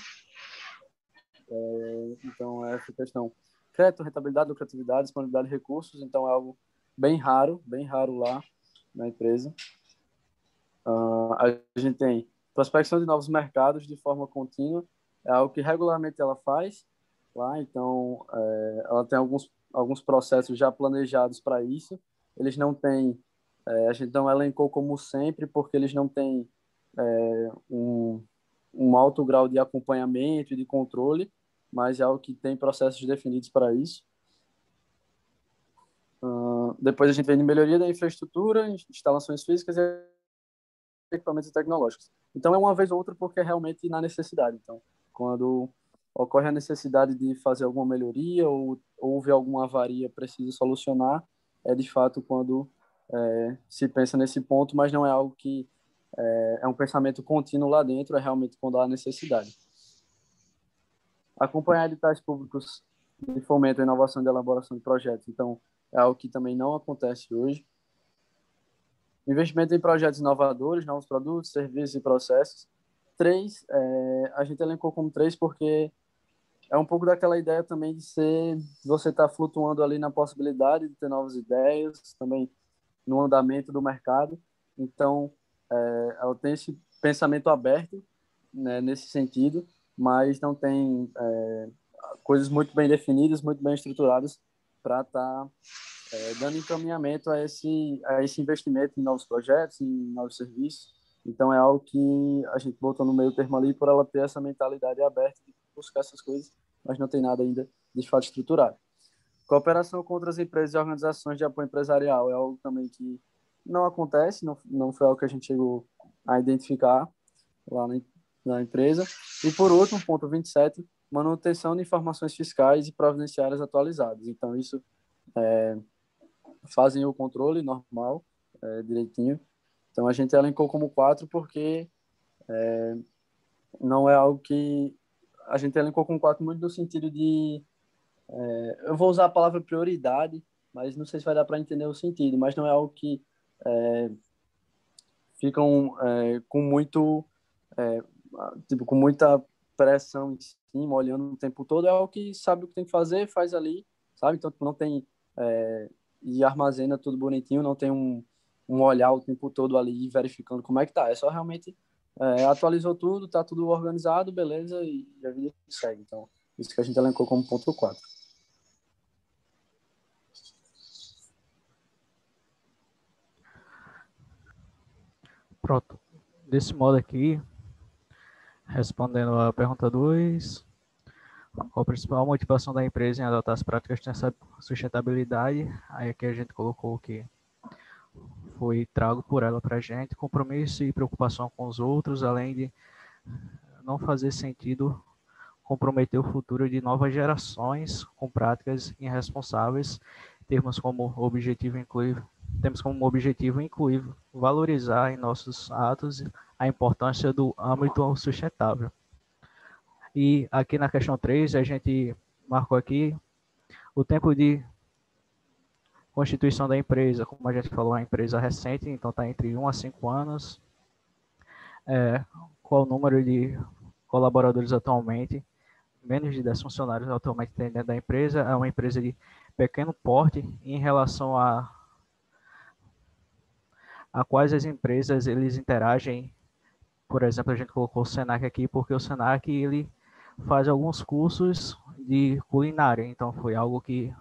então essa questão, crédito, rentabilidade, lucratividade, disponibilidade de recursos, então é algo bem raro lá na empresa. A gente tem prospecção de novos mercados de forma contínua, é algo que regularmente ela faz lá, então ela tem alguns processos já planejados para isso. Eles não têm, a gente não elencou como sempre, porque eles não têm um alto grau de acompanhamento e de controle, mas é algo que tem processos definidos para isso. Depois a gente vem de melhoria da infraestrutura, instalações físicas e equipamentos tecnológicos. Então, é uma vez ou outra porque é realmente na necessidade. Então, quando ocorre a necessidade de fazer alguma melhoria ou houve alguma avaria precisa solucionar, é de fato quando se pensa nesse ponto, mas não é algo que é um pensamento contínuo lá dentro, é realmente quando há necessidade. Acompanhar editais públicos de fomento à inovação e de elaboração de projetos. Então, é algo que também não acontece hoje. Investimento em projetos inovadores, novos produtos, serviços e processos. 3, a gente elencou como 3 porque é um pouco daquela ideia também de você estar flutuando ali na possibilidade de ter novas ideias, também no andamento do mercado. Então, ela tem esse pensamento aberto, né, nesse sentido, mas não tem coisas muito bem definidas, muito bem estruturadas para estar dando encaminhamento a esse investimento em novos projetos, em novos serviços. Então, é algo que a gente botou no meio termo ali por ela ter essa mentalidade aberta de buscar essas coisas, mas não tem nada ainda de fato estruturado. Cooperação com outras empresas e organizações de apoio empresarial é algo também que não acontece, não foi algo que a gente chegou a identificar lá na empresa. E, por último, ponto 27, manutenção de informações fiscais e providenciárias atualizadas. Então, isso fazem o controle normal, direitinho. Então, a gente elencou como 4 porque não é algo que... A gente elencou como 4 muito no sentido de... eu vou usar a palavra prioridade, mas não sei se vai dar para entender o sentido, mas não é algo que ficam com muito... tipo, com muita pressão em cima, olhando o tempo todo. É algo que sabe o que tem que fazer, faz ali, sabe? Então, não tem... e armazena tudo bonitinho, não tem um olhar o tempo todo ali verificando como é que tá. É só realmente atualizou tudo, tá tudo organizado, beleza, e a vida segue. Então, isso que a gente elencou como ponto 4. Pronto. Desse modo aqui, respondendo a pergunta 2, qual a principal motivação da empresa em adotar as práticas de sustentabilidade? Aí aqui a gente colocou que foi trago por ela para a gente, compromisso e preocupação com os outros, além de não fazer sentido comprometer o futuro de novas gerações com práticas irresponsáveis. Temos como objetivo incluir, valorizar em nossos atos a importância do âmbito sustentável. E aqui na questão 3, a gente marcou aqui o tempo de constituição da empresa. Como a gente falou, é uma empresa recente, então está entre 1 a 5 anos. Qual o número de colaboradores atualmente? Menos de 10 funcionários atualmente tem dentro da empresa. É uma empresa de pequeno porte em relação a quais as empresas eles interagem Por exemplo, a gente colocou o Senac aqui porque o Senac ele faz alguns cursos de culinária, então foi algo que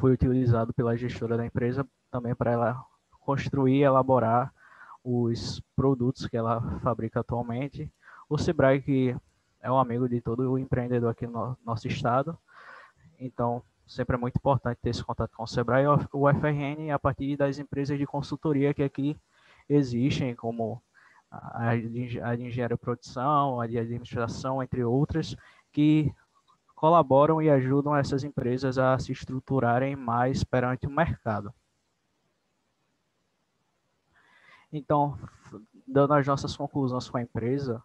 foi utilizado pela gestora da empresa também para ela construir e elaborar os produtos que ela fabrica atualmente. O Sebrae, que é um amigo de todo o empreendedor aqui no nosso estado, então sempre é muito importante ter esse contato com o Sebrae. O FRN, a partir das empresas de consultoria que aqui existem, como a de engenharia de produção, a de administração, entre outras, que colaboram e ajudam essas empresas a se estruturarem mais perante o mercado. Então, dando as nossas conclusões com a empresa,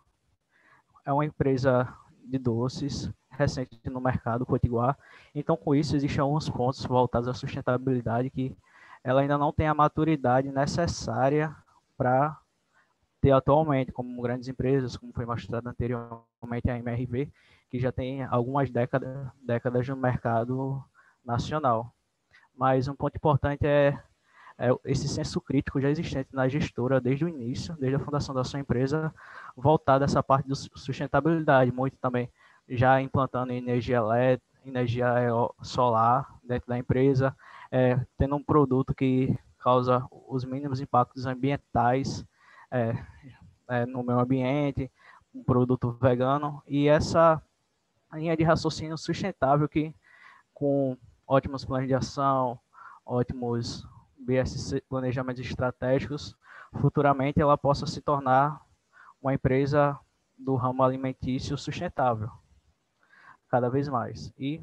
é uma empresa de doces, recente no mercado potiguar. Então, com isso, existem alguns pontos voltados à sustentabilidade que ela ainda não tem a maturidade necessária para ter atualmente, como grandes empresas, como foi mostrado anteriormente a MRV, que já tem algumas décadas no mercado nacional. Mas um ponto importante é esse senso crítico já existente na gestora desde o início, desde a fundação da sua empresa, voltada a essa parte de sustentabilidade, muito também já implantando energia elétrica, energia solar dentro da empresa, tendo um produto que causa os mínimos impactos ambientais no meio ambiente, um produto vegano, e essa linha de raciocínio sustentável que, com ótimos planos de ação, ótimos BSC, planejamentos estratégicos, futuramente ela possa se tornar uma empresa do ramo alimentício sustentável, cada vez mais. E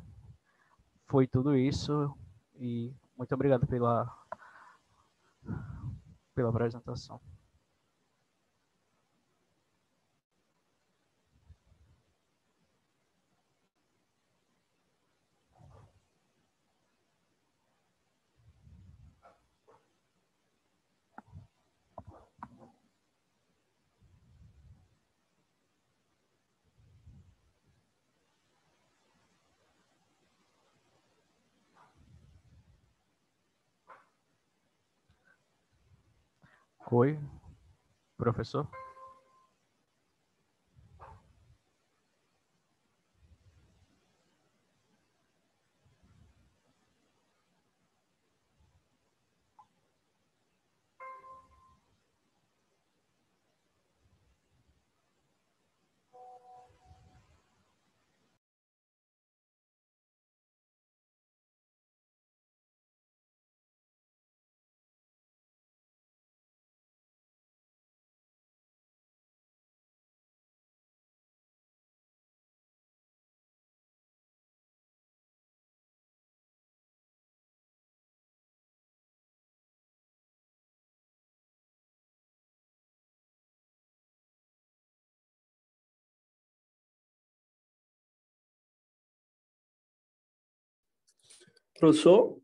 foi tudo isso, e muito obrigado pela apresentação. Oi, professor? Professor?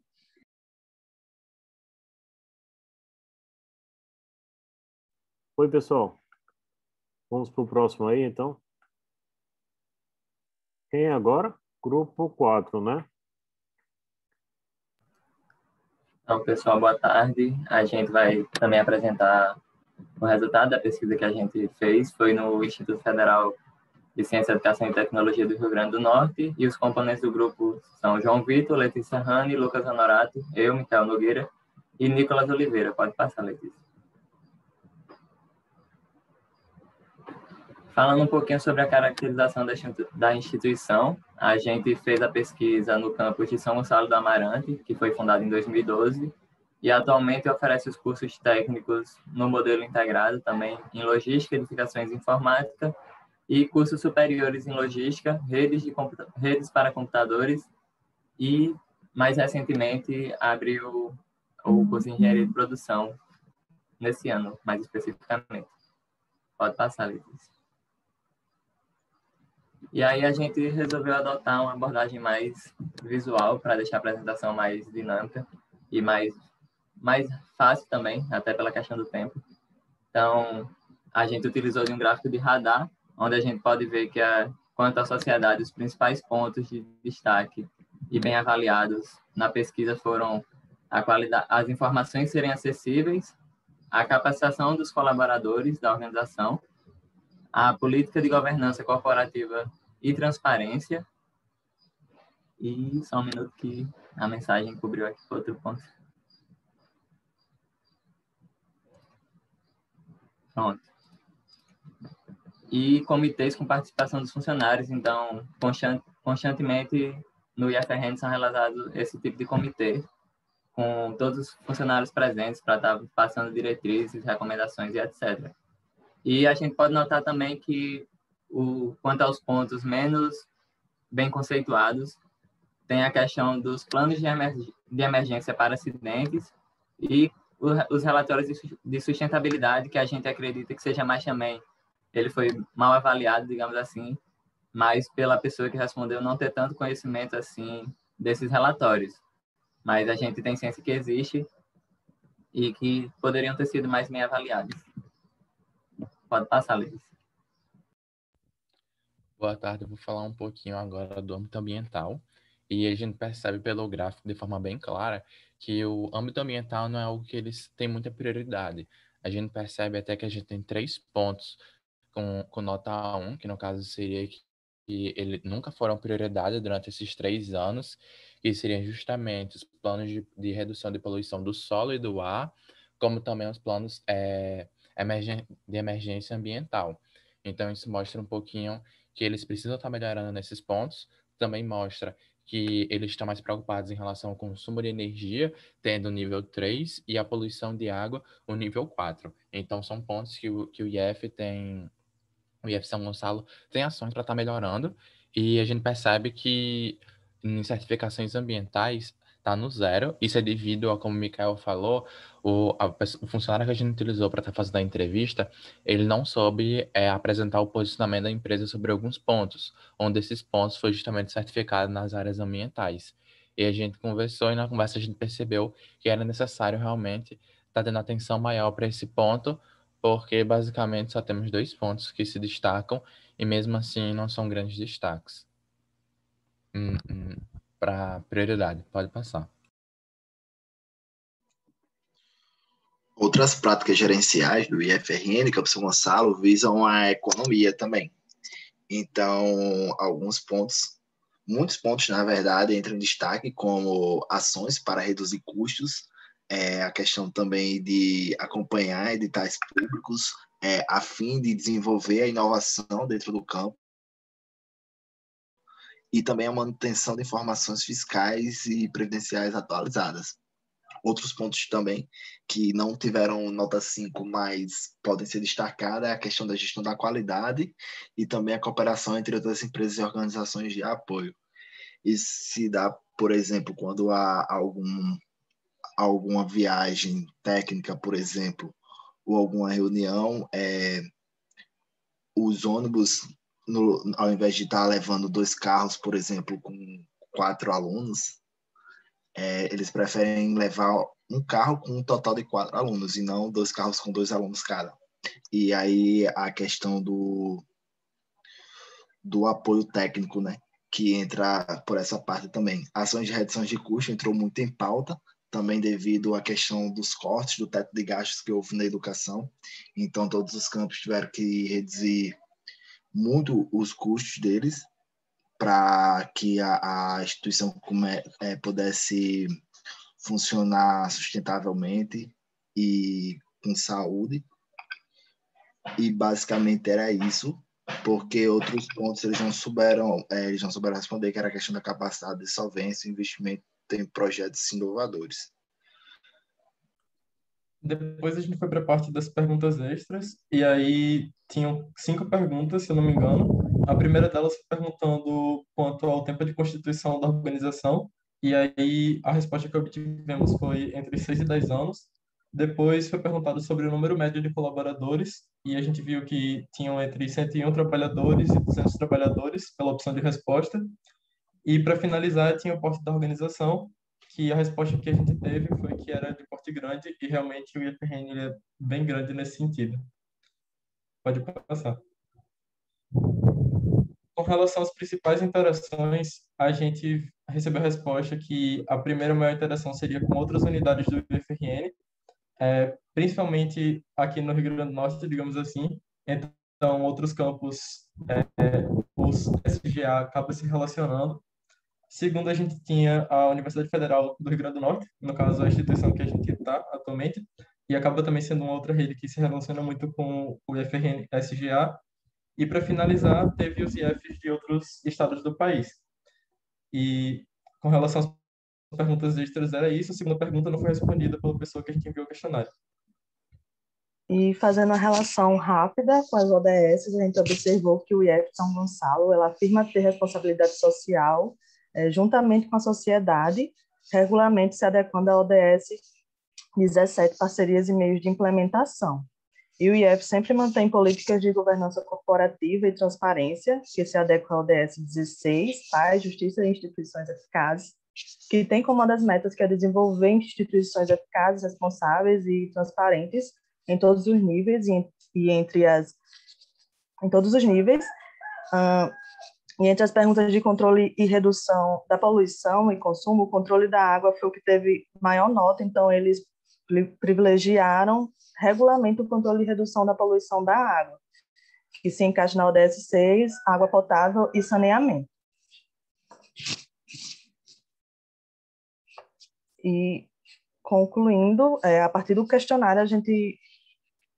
Oi, pessoal. Vamos para o próximo aí, então. Quem é agora? Grupo 4, né? Então, pessoal, boa tarde. A gente vai também apresentar o resultado da pesquisa que a gente fez. Foi no Instituto Federal de Ciência, Educação e Tecnologia do Rio Grande do Norte. E os componentes do grupo são João Vitor, Letícia Rani, Lucas Honorato, eu, Micael Nogueira e Nicolas Oliveira. Pode passar, Letícia. Falando um pouquinho sobre a caracterização da instituição, a gente fez a pesquisa no campus de São Gonçalo do Amarante, que foi fundado em 2012, e atualmente oferece os cursos técnicos no modelo integrado, também em Logística, Edificações e Informática, e cursos superiores em Logística, redes para computadores, e, mais recentemente, abriu o curso de Engenharia de Produção, nesse ano, mais especificamente. Pode passar, Letícia. E aí a gente resolveu adotar uma abordagem mais visual para deixar a apresentação mais dinâmica e mais fácil também, até pela questão do tempo. Então, a gente utilizou de um gráfico de radar, onde a gente pode ver que, quanto à sociedade, os principais pontos de destaque e bem avaliados na pesquisa foram a qualidade, as informações serem acessíveis, a capacitação dos colaboradores da organização, a política de governança corporativa e transparência. E só um minuto que a mensagem cobriu aqui outro ponto. Pronto. E comitês com participação dos funcionários. Então, constantemente no IFRN são realizados esse tipo de comitê, com todos os funcionários presentes para estar passando diretrizes, recomendações e etc. E a gente pode notar também que, quanto aos pontos menos bem conceituados, tem a questão dos planos de emergência para acidentes e os relatórios de sustentabilidade, que a gente acredita que seja mais também, ele foi mal avaliado, digamos assim, mas pela pessoa que respondeu não ter tanto conhecimento assim desses relatórios. Mas a gente tem ciência que existe e que poderiam ter sido mais bem avaliados. Pode passar, Luiz. Boa tarde, eu vou falar um pouquinho agora do âmbito ambiental. E a gente percebe pelo gráfico de forma bem clara que o âmbito ambiental não é algo que eles têm muita prioridade. A gente percebe até que a gente tem 3 pontos com nota 1, que no caso seria que eles nunca foram prioridade durante esses 3 anos, que seriam justamente os planos de redução de poluição do solo e do ar, como também os planos de emergência ambiental. Então, isso mostra um pouquinho que eles precisam estar melhorando nesses pontos. Também mostra que eles estão mais preocupados em relação ao consumo de energia, tendo o nível 3, e a poluição de água, o nível 4. Então, são pontos que o IF tem, o IF São Gonçalo tem ações para estar melhorando, e a gente percebe que em certificações ambientais está no 0. Isso é devido a, como o Mikael falou, o funcionário que a gente utilizou para estar fazendo a entrevista, ele não soube apresentar o posicionamento da empresa sobre alguns pontos. Um desses pontos foi justamente certificado nas áreas ambientais. E a gente conversou, e na conversa a gente percebeu que era necessário realmente estar tendo atenção maior para esse ponto, porque basicamente só temos 2 pontos que se destacam, e mesmo assim não são grandes destaques. Para prioridade, pode passar. Outras práticas gerenciais do IFRN, que é o São Gonçalo, visam a economia também. Então, muitos pontos, na verdade, entram em destaque, como ações para reduzir custos, a questão também de acompanhar editais públicos, a fim de desenvolver a inovação dentro do campo, e também a manutenção de informações fiscais e previdenciais atualizadas. Outros pontos também que não tiveram nota 5, mas podem ser destacados, é a questão da gestão da qualidade e também a cooperação entre outras empresas e organizações de apoio. Isso se dá, por exemplo, quando há alguma viagem técnica, por exemplo, ou alguma reunião, os ônibus, ao invés de estar levando 2 carros, por exemplo, com 4 alunos, eles preferem levar um carro com um total de 4 alunos e não 2 carros com 2 alunos cada. E aí a questão do apoio técnico, né, que entra por essa parte também. Ações de redução de custo entrou muito em pauta, também devido à questão dos cortes do teto de gastos que houve na educação. Então, todos os campos tiveram que reduzir muito os custos deles para que a instituição pudesse funcionar sustentavelmente e com saúde. E basicamente era isso, porque outros pontos eles não souberam responder, que era a questão da capacidade de solvência e investimento em projetos inovadores. Depois a gente foi para a parte das perguntas extras, e aí tinham 5 perguntas, se eu não me engano. A primeira delas foi perguntando quanto ao tempo de constituição da organização, e aí a resposta que obtivemos foi entre 6 e 10 anos. Depois foi perguntado sobre o número médio de colaboradores, e a gente viu que tinham entre 101 trabalhadores e 200 trabalhadores, pela opção de resposta. E para finalizar, tinha o porte da organização, que a resposta que a gente teve foi que era de porte grande, e realmente o IFRN é bem grande nesse sentido. Pode passar. Com relação às principais interações, a gente recebeu a resposta que a primeira maior interação seria com outras unidades do IFRN, principalmente aqui no Rio Grande do Norte, digamos assim. Então, outros campos, os SGA acabam se relacionando. Segundo, a gente tinha a Universidade Federal do Rio Grande do Norte, no caso, a instituição que a gente está atualmente, e acaba também sendo uma outra rede que se relaciona muito com o IFRN-SGA. E, para finalizar, teve os IFs de outros estados do país. E, com relação às perguntas extras, era isso. A segunda pergunta não foi respondida pela pessoa que a gente enviou o questionário. E fazendo a relação rápida com as ODS, a gente observou que o IF São Gonçalo ela afirma ter responsabilidade social juntamente com a sociedade, regularmente se adequando à ODS 17, parcerias e meios de implementação. E o IF sempre mantém políticas de governança corporativa e transparência, que se adequam à ODS 16, paz, justiça e instituições eficazes, que tem como uma das metas que é desenvolver instituições eficazes, responsáveis e transparentes em todos os níveis em todos os níveis. E entre as perguntas de controle e redução da poluição e consumo, o controle da água foi o que teve maior nota, então eles privilegiaram regularmente o controle e redução da poluição da água, que se encaixa na ODS 6, água potável e saneamento. E, concluindo, a partir do questionário, a gente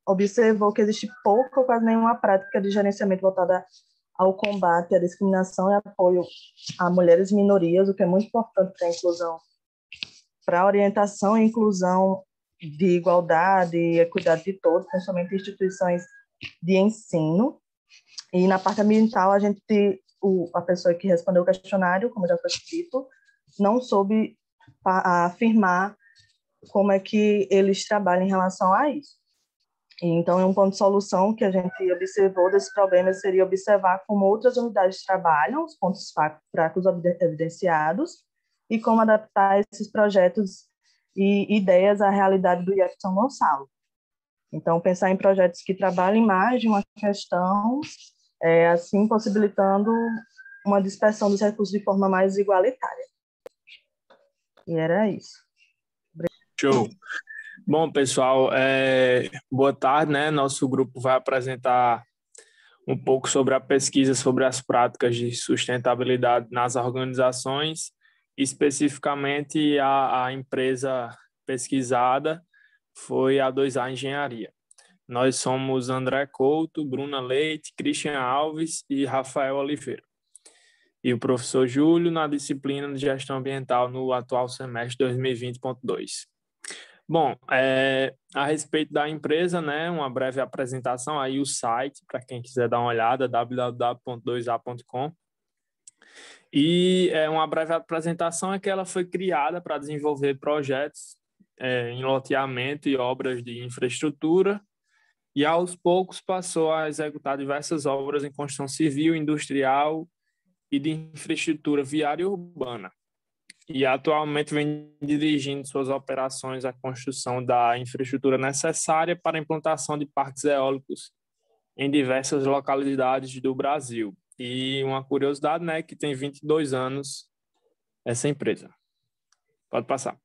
observou que existe pouca ou quase nenhuma prática de gerenciamento voltada ao combate à discriminação e apoio a mulheres e minorias, o que é muito importante para a inclusão, para a orientação e inclusão de igualdade e equidade de todos, principalmente instituições de ensino. E na parte ambiental, a pessoa que respondeu o questionário, como já foi dito, não soube afirmar como é que eles trabalham em relação a isso. Então, um ponto de solução que a gente observou desse problema seria observar como outras unidades trabalham, os pontos fracos evidenciados, e como adaptar esses projetos e ideias à realidade do IF São Gonçalo. Então, pensar em projetos que trabalhem mais de uma questão, assim possibilitando uma dispersão dos recursos de forma mais igualitária. E era isso. Show. Bom, pessoal, boa tarde, né? Nosso grupo vai apresentar um pouco sobre a pesquisa sobre as práticas de sustentabilidade nas organizações, especificamente a empresa pesquisada foi a 2A Engenharia. Nós somos André Couto, Bruna Leite, Christian Alves e Rafael Oliveira. E o professor Júlio na disciplina de Gestão Ambiental no atual semestre 2020.2. Bom, a respeito da empresa, né, uma breve apresentação, aí o site, para quem quiser dar uma olhada, www.2a.com. E uma breve apresentação é que ela foi criada para desenvolver projetos em loteamento e obras de infraestrutura, e aos poucos passou a executar diversas obras em construção civil, industrial e de infraestrutura viária e urbana. E atualmente vem dirigindo suas operações à construção da infraestrutura necessária para a implantação de parques eólicos em diversas localidades do Brasil. E uma curiosidade, né, que tem 22 anos essa empresa. Pode passar.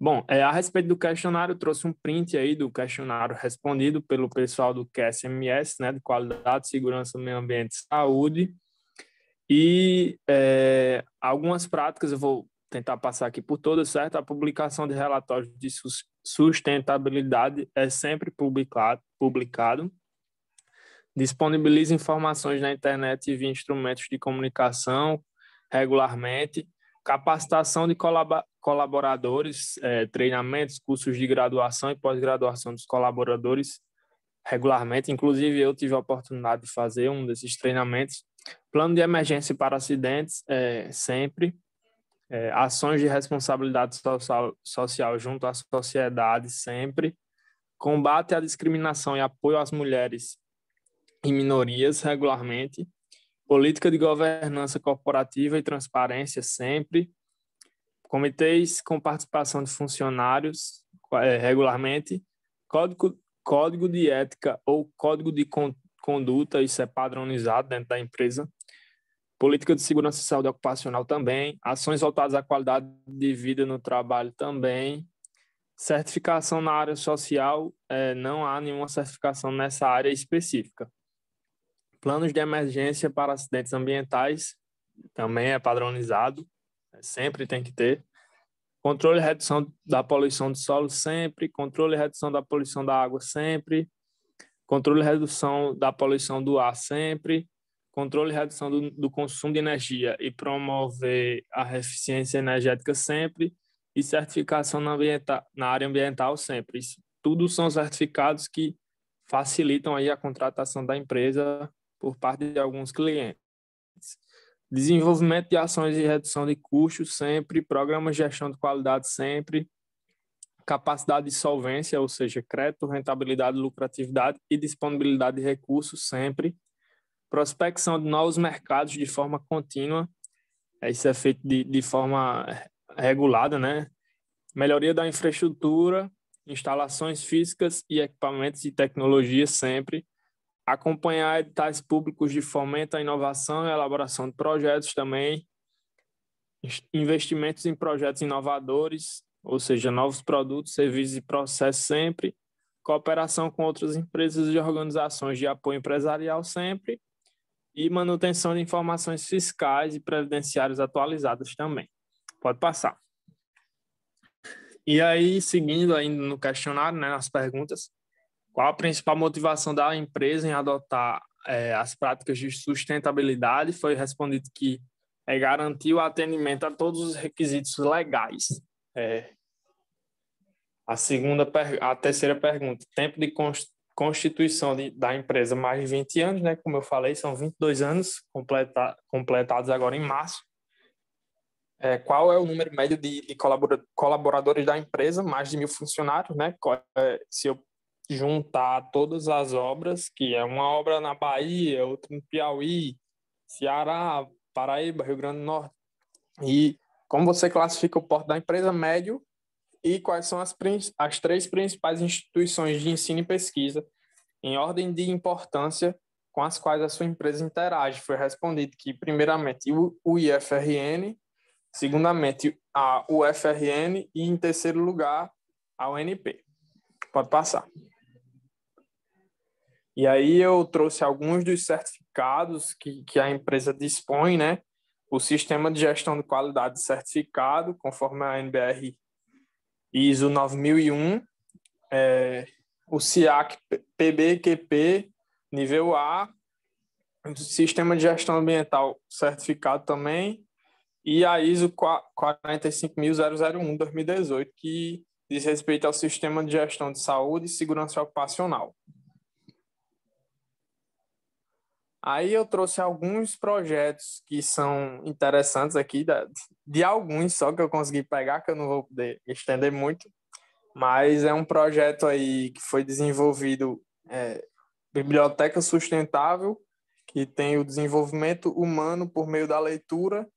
Bom, a respeito do questionário, eu trouxe um print aí do questionário respondido pelo pessoal do QSMS, né, de Qualidade, Segurança, Meio Ambiente e Saúde. E algumas práticas, eu vou tentar passar aqui por todas, certo? A publicação de relatórios de sustentabilidade é sempre publicado. Disponibiliza informações na internet e via instrumentos de comunicação regularmente. Capacitação de colaboradores, treinamentos, cursos de graduação e pós-graduação dos colaboradores regularmente. Inclusive, eu tive a oportunidade de fazer um desses treinamentos. Plano de emergência para acidentes, sempre. Ações de responsabilidade social junto à sociedade, sempre. Combate à discriminação e apoio às mulheres e minorias, regularmente. Política de governança corporativa e transparência, sempre. Comitês com participação de funcionários, regularmente. Código de ética ou código de conduta, isso é padronizado dentro da empresa. Política de segurança e saúde ocupacional também. Ações voltadas à qualidade de vida no trabalho também. Certificação na área social, não há nenhuma certificação nessa área específica. Planos de emergência para acidentes ambientais também é padronizado, sempre tem que ter. Controle e redução da poluição do solo, sempre. Controle e redução da poluição da água, sempre. Controle e redução da poluição do ar, sempre. Controle e redução do consumo de energia e promover a eficiência energética, sempre. E certificação na área ambiental, sempre. Isso tudo são certificados que facilitam aí a contratação da empresa por parte de alguns clientes. Desenvolvimento de ações de redução de custos, sempre. Programas de gestão de qualidade, sempre. Capacidade de solvência, ou seja, crédito, rentabilidade, lucratividade e disponibilidade de recursos, sempre. Prospecção de novos mercados de forma contínua. Isso é feito de forma regulada, né? Melhoria da infraestrutura, instalações físicas e equipamentos de tecnologia, sempre. Acompanhar editais públicos de fomento à inovação e elaboração de projetos também. Investimentos em projetos inovadores, ou seja, novos produtos, serviços e processos, sempre. Cooperação com outras empresas e organizações de apoio empresarial, sempre. E manutenção de informações fiscais e previdenciárias atualizadas também. Pode passar. E aí, seguindo ainda no questionário, né, nas perguntas, qual a principal motivação da empresa em adotar as práticas de sustentabilidade? Foi respondido que garantir o atendimento a todos os requisitos legais. A terceira pergunta, tempo de constituição da empresa, mais de 20 anos, né? Como eu falei, são 22 anos completados agora em março. Qual é o número médio de colaboradores da empresa? Mais de 1.000 funcionários, né? Se eu juntar todas as obras, que é uma obra na Bahia, outra no Piauí, Ceará, Paraíba, Rio Grande do Norte. E como você classifica o porte da empresa? Médio. E quais são as 3 principais instituições de ensino e pesquisa em ordem de importância com as quais a sua empresa interage? Foi respondido que, primeiramente, o IFRN, segundamente, a UFRN e, em terceiro lugar, a UNP. Pode passar. E aí eu trouxe alguns dos certificados que a empresa dispõe, né? O Sistema de Gestão de Qualidade certificado, conforme a NBR ISO 9001, o SIAC PBQP, nível A, o Sistema de Gestão Ambiental certificado também, e a ISO 45001, 2018, que diz respeito ao Sistema de Gestão de Saúde e Segurança Ocupacional. Aí eu trouxe alguns projetos que são interessantes aqui, de alguns só que eu consegui pegar, que eu não vou poder estender muito, mas é um projeto aí que foi desenvolvido, Biblioteca Sustentável, que tem o desenvolvimento humano por meio da leitura,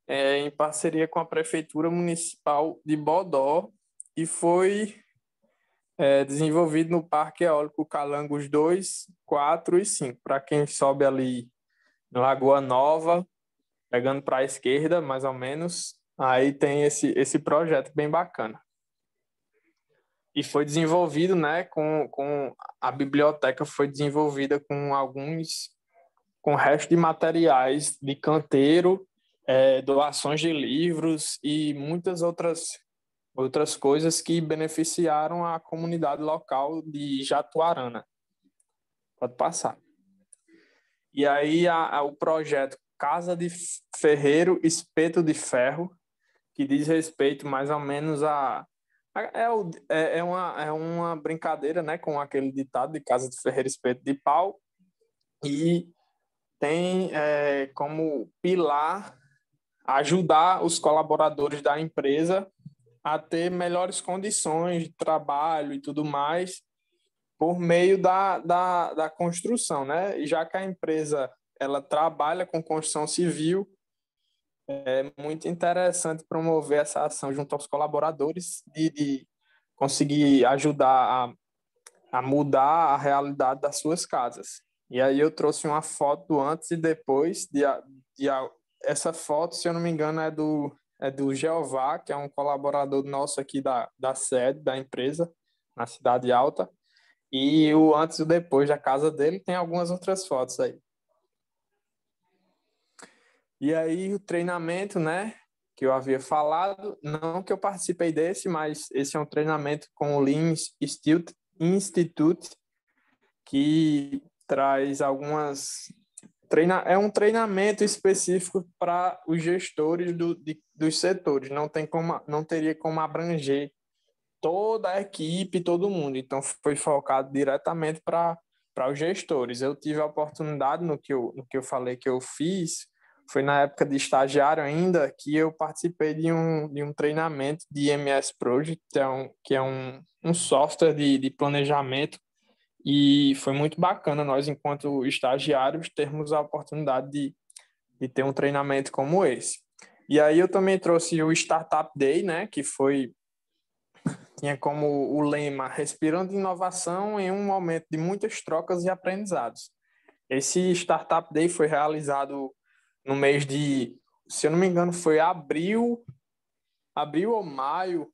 em parceria com a Prefeitura Municipal de Bodó, e foi desenvolvido no Parque Eólico Calangos 2, 4 e 5. Para quem sobe ali na Lagoa Nova, pegando para a esquerda, mais ou menos, aí tem esse projeto bem bacana. E foi desenvolvido, né, com a biblioteca foi desenvolvida com resto de materiais de canteiro, doações de livros e muitas outras coisas que beneficiaram a comunidade local de Jatuarana. Pode passar. E aí o projeto Casa de Ferreiro Espeto de Ferro, que diz respeito mais ou menos é uma brincadeira, né, com aquele ditado de Casa de Ferreiro Espeto de Pau, e tem como pilar ajudar os colaboradores da empresa a ter melhores condições de trabalho e tudo mais por meio da construção, né? E já que a empresa ela trabalha com construção civil, é muito interessante promover essa ação junto aos colaboradores de conseguir ajudar a mudar a realidade das suas casas. E aí eu trouxe uma foto do antes e depois, essa foto, se eu não me engano, é do é do Jeová, que é um colaborador nosso aqui da sede da empresa, na Cidade Alta. E o antes e o depois da casa dele tem algumas outras fotos aí. E aí o treinamento, né, que eu havia falado, não que eu participei desse, mas esse é um treinamento com o Lean Institute, que traz algumas... É um treinamento específico para os gestores dos setores, não teria como abranger toda a equipe, todo mundo, então foi focado diretamente para os gestores. Eu tive a oportunidade, no que eu falei que eu fiz, foi na época de estagiário ainda, que eu participei de um treinamento de MS Project, que é um software de planejamento, e foi muito bacana nós, enquanto estagiários, termos a oportunidade de ter um treinamento como esse. E aí eu também trouxe o Startup Day, né, que tinha como o lema Respirando Inovação em um momento de muitas trocas e aprendizados. Esse Startup Day foi realizado no mês de, se eu não me engano, foi abril ou maio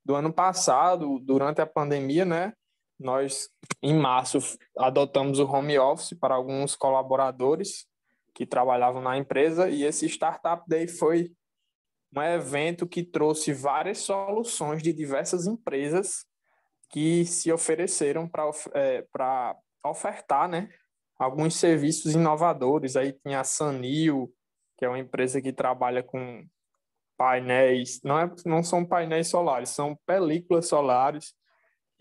do ano passado, durante a pandemia, né? Nós, em março, adotamos o home office para alguns colaboradores que trabalhavam na empresa, e esse Startup Day foi um evento que trouxe várias soluções de diversas empresas que se ofereceram para ofertar, né, alguns serviços inovadores. Aí tinha a Sanil, que é uma empresa que trabalha com painéis, não são painéis solares, são películas solares,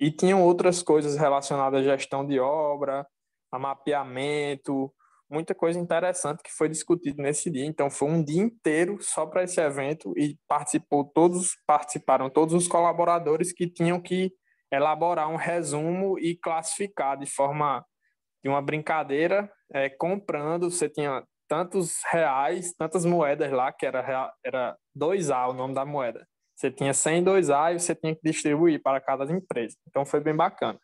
e tinham outras coisas relacionadas à gestão de obra, a mapeamento, muita coisa interessante que foi discutido nesse dia. Então foi um dia inteiro só para esse evento e participaram todos os colaboradores que tinham que elaborar um resumo e classificar de uma brincadeira, comprando. Você tinha tantos reais, tantas moedas lá, que era 2A o nome da moeda. Você tinha 100 2A e você tinha que distribuir para cada empresa. Então foi bem bacana.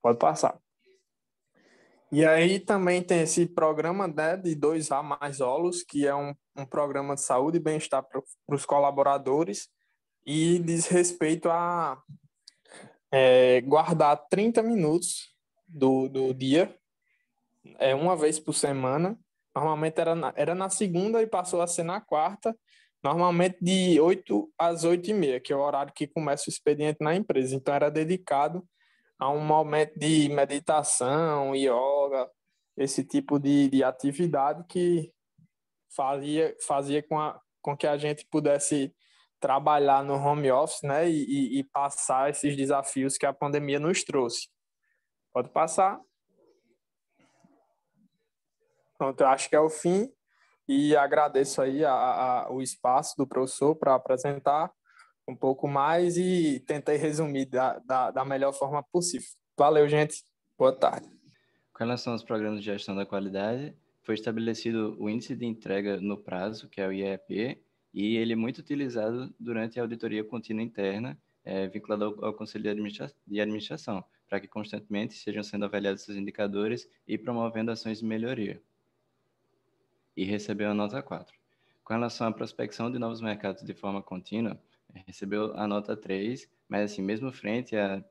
Pode passar. E aí também tem esse programa, né, de 2A mais Olus, que é um programa de saúde e bem-estar para os colaboradores, e diz respeito a guardar 30 minutos do dia, uma vez por semana. Normalmente era na segunda e passou a ser na quarta, normalmente de 8 às 8h30, que é o horário que começa o expediente na empresa. Então era dedicado a um momento de meditação, yoga, esse tipo de atividade que fazia com que a gente pudesse trabalhar no home office, né, e passar esses desafios que a pandemia nos trouxe. Pode passar. Pronto, eu acho que é o fim, e agradeço aí o espaço do professor para apresentar um pouco mais e tentei resumir da melhor forma possível. Valeu, gente. Boa tarde. Com relação aos programas de gestão da qualidade, foi estabelecido o índice de entrega no prazo, que é o IEP, e ele é muito utilizado durante a auditoria contínua interna, vinculada ao Conselho de Administração, para que constantemente sejam sendo avaliados esses indicadores e promovendo ações de melhoria. E recebeu a nota 4. Com relação à prospecção de novos mercados de forma contínua, recebeu a nota 3, mas assim, mesmo frente a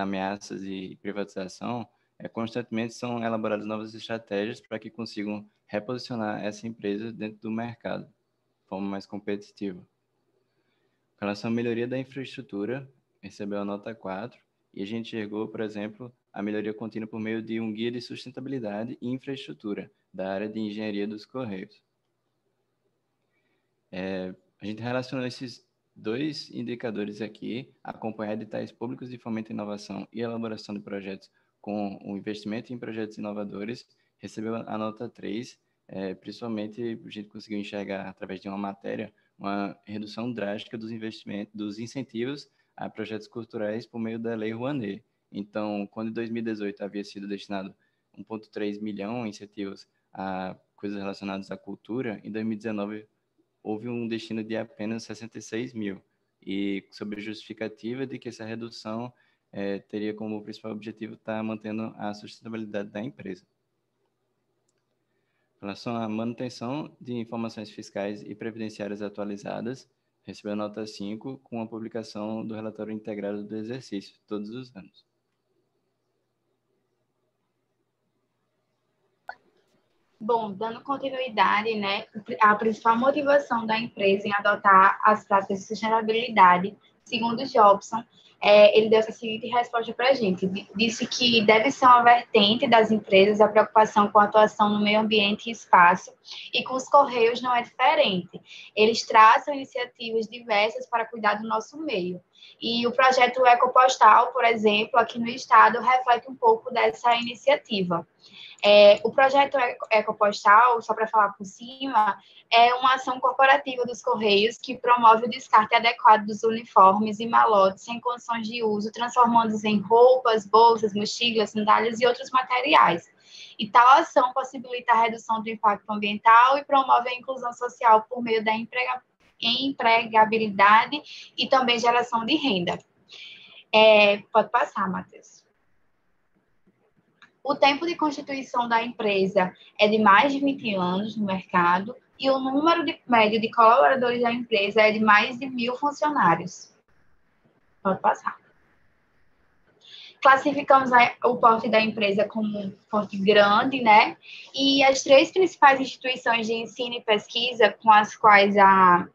ameaças de privatização, constantemente são elaboradas novas estratégias para que consigam reposicionar essa empresa dentro do mercado, de forma mais competitiva. Com relação à melhoria da infraestrutura, recebeu a nota 4, e a gente enxergou, por exemplo, a melhoria contínua por meio de um guia de sustentabilidade e infraestrutura da área de engenharia dos Correios. A gente relacionou esses dois indicadores aqui, acompanhar editais públicos de fomento à inovação e elaboração de projetos com o investimento em projetos inovadores, recebeu a nota 3, principalmente a gente conseguiu enxergar, através de uma matéria, uma redução drástica dos investimentos, dos incentivos a projetos culturais por meio da Lei Rouanet. Então, quando em 2018 havia sido destinado 1,3 milhão em incentivos a coisas relacionadas à cultura, em 2019 houve um destino de apenas 66 mil, e sob a justificativa de que essa redução teria como principal objetivo estar mantendo a sustentabilidade da empresa. Em relação à manutenção de informações fiscais e previdenciárias atualizadas, recebeu nota 5 com a publicação do relatório integrado do exercício, todos os anos. Bom, dando continuidade, né, a principal motivação da empresa em adotar as práticas de sustentabilidade, segundo Jobson, ele deu essa seguinte resposta para a gente. Disse que deve ser uma vertente das empresas a preocupação com a atuação no meio ambiente e espaço, e com os Correios não é diferente. Eles traçam iniciativas diversas para cuidar do nosso meio. E o projeto Ecopostal, por exemplo, aqui no estado, reflete um pouco dessa iniciativa. O projeto Ecopostal, só para falar por cima, é uma ação corporativa dos Correios que promove o descarte adequado dos uniformes e malotes sem condições de uso, transformando-os em roupas, bolsas, mochilas, sandálias e outros materiais. E tal ação possibilita a redução do impacto ambiental e promove a inclusão social por meio da empregabilidade e também geração de renda. Pode passar, Matheus. O tempo de constituição da empresa é de mais de 20 anos no mercado e o número médio de colaboradores da empresa é de mais de 1.000 funcionários. Pode passar. Classificamos o porte da empresa como um porte grande, né? E as 3 principais instituições de ensino e pesquisa com as quais a